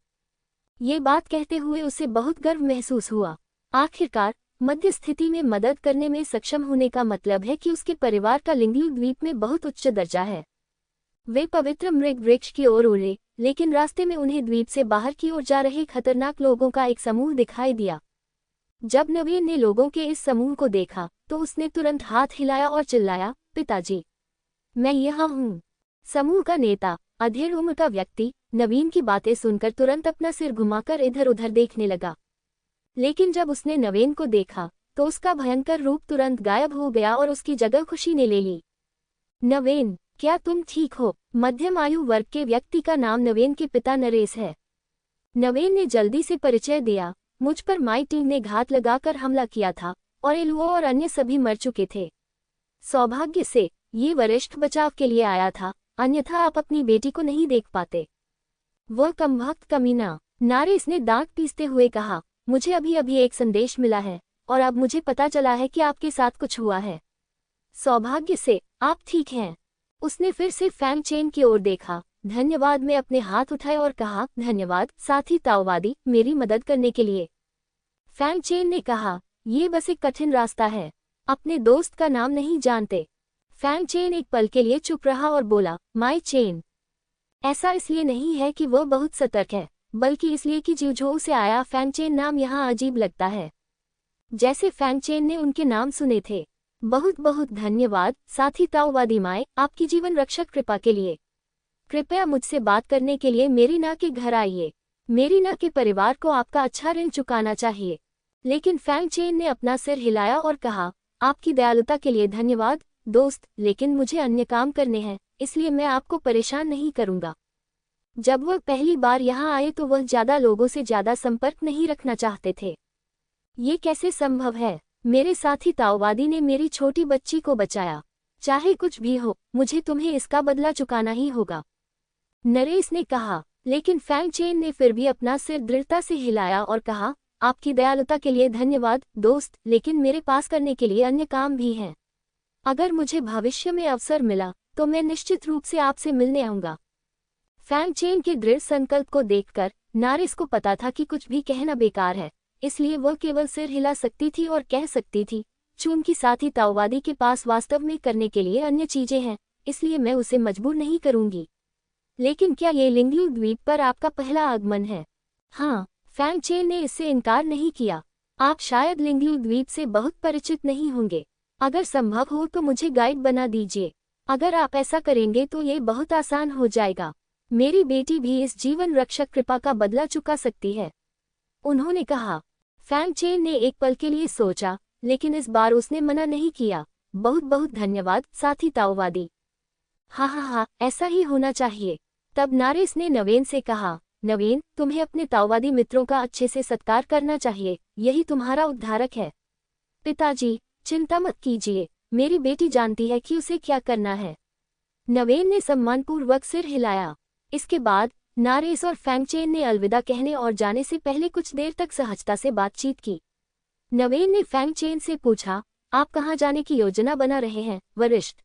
ये बात कहते हुए उसे बहुत गर्व महसूस हुआ। आखिरकार, मध्य स्थिति में मदद करने में सक्षम होने का मतलब है कि उसके परिवार का लिंगलू द्वीप में बहुत उच्च दर्जा है। वे पवित्र मृग वृक्ष की ओर उड़े, लेकिन रास्ते में उन्हें द्वीप से बाहर की ओर जा रहे खतरनाक लोगों का एक समूह दिखाई दिया। जब नवीन ने लोगों के इस समूह को देखा तो उसने तुरंत हाथ हिलाया और चिल्लाया, पिताजी, मैं यहाँ हूँ। समूह का नेता, अधेड़ उम्र का व्यक्ति, नवीन की बातें सुनकर तुरंत अपना सिर घुमाकर इधर उधर देखने लगा। लेकिन जब उसने नवीन को देखा तो उसका भयंकर रूप तुरंत गायब हो गया और उसकी जगह खुशी ने ले ली। नवीन, क्या तुम ठीक हो? मध्यम आयु वर्ग के व्यक्ति का नाम नवीन के पिता नरेश है। नवीन ने जल्दी से परिचय दिया, मुझ पर माई टीम ने घात लगाकर हमला किया था और एलुओ और अन्य सभी मर चुके थे। सौभाग्य से ये वरिष्ठ बचाव के लिए आया था, अन्यथा आप अपनी बेटी को नहीं देख पाते। वह कमबख्त कमीना, नरेश ने दांत पीसते हुए कहा, मुझे अभी अभी एक संदेश मिला है और अब मुझे पता चला है कि आपके साथ कुछ हुआ है। सौभाग्य से आप ठीक हैं। उसने फिर से फैंग चेन की ओर देखा। धन्यवाद। मैं अपने हाथ उठाए और कहा, धन्यवाद साथी ताओवादी, मेरी मदद करने के लिए। फैंग चेन ने कहा, ये बस एक कठिन रास्ता है, अपने दोस्त का नाम नहीं जानते। फैंग चेन एक पल के लिए चुप रहा और बोला, माई चेन। ऐसा इसलिए नहीं है कि वह बहुत सतर्क है, बल्कि इसलिए कि जिउझोउ से आया फैंग चेन नाम यहाँ अजीब लगता है, जैसे फैंग चेन ने उनके नाम सुने थे। बहुत बहुत धन्यवाद साथी ताओवादी माए, आपकी जीवन रक्षक कृपा के लिए। कृपया मुझसे बात करने के लिए मेरीना के घर आइए। मेरीना के परिवार को आपका अच्छा ऋण चुकाना चाहिए। लेकिन फैंग चेन ने अपना सिर हिलाया और कहा, आपकी दयालुता के लिए धन्यवाद दोस्त, लेकिन मुझे अन्य काम करने हैं, इसलिए मैं आपको परेशान नहीं करूंगा। जब वह पहली बार यहाँ आए तो वह ज्यादा लोगों से ज्यादा संपर्क नहीं रखना चाहते थे। ये कैसे संभव है? मेरे साथी ताओवादी ने मेरी छोटी बच्ची को बचाया। चाहे कुछ भी हो, मुझे तुम्हें इसका बदला चुकाना ही होगा, नरेश ने कहा। लेकिन फैंग चेन ने फिर भी अपना सिर दृढ़ता से हिलाया और कहा, आपकी दयालुता के लिए धन्यवाद दोस्त, लेकिन मेरे पास करने के लिए अन्य काम भी हैं। अगर मुझे भविष्य में अवसर मिला तो मैं निश्चित रूप से आपसे मिलने आऊंगा। फैंग चेन के दृढ़ संकल्प को देखकर नारिस को पता था कि कुछ भी कहना बेकार है, इसलिए वह केवल सिर हिला सकती थी और कह सकती थी, चूंकि साथी ताओवादी के पास वास्तव में करने के लिए अन्य चीजें हैं, इसलिए मैं उसे मजबूर नहीं करूंगी। लेकिन क्या ये लिंगलू द्वीप पर आपका पहला आगमन है? हाँ, फैंग चेन ने इससे इनकार नहीं किया। आप शायद लिंगलू द्वीप से बहुत परिचित नहीं होंगे। अगर संभव हो तो मुझे गाइड बना दीजिए। अगर आप ऐसा करेंगे तो ये बहुत आसान हो जाएगा। मेरी बेटी भी इस जीवन रक्षक कृपा का बदला चुका सकती है, उन्होंने कहा। फैंग चेन ने एक पल के लिए सोचा, लेकिन इस बार उसने मना नहीं किया। बहुत बहुत धन्यवाद साथी ताओवादी। हाँ, ऐसा ही होना चाहिए। तब नारिस ने नवेन से कहा, नवेन, तुम्हें अपने ताओवादी मित्रों का अच्छे से सत्कार करना चाहिए, यही तुम्हारा उद्धारक है। पिताजी, चिंता मत कीजिए, मेरी बेटी जानती है कि उसे क्या करना है। नवेन ने सम्मानपूर्वक सिर हिलाया। इसके बाद नारिस और फैंग चेन ने अलविदा कहने और जाने से पहले कुछ देर तक सहजता से बातचीत की। नवेन ने फैंग चेन से पूछा, आप कहाँ जाने की योजना बना रहे हैं वरिष्ठ?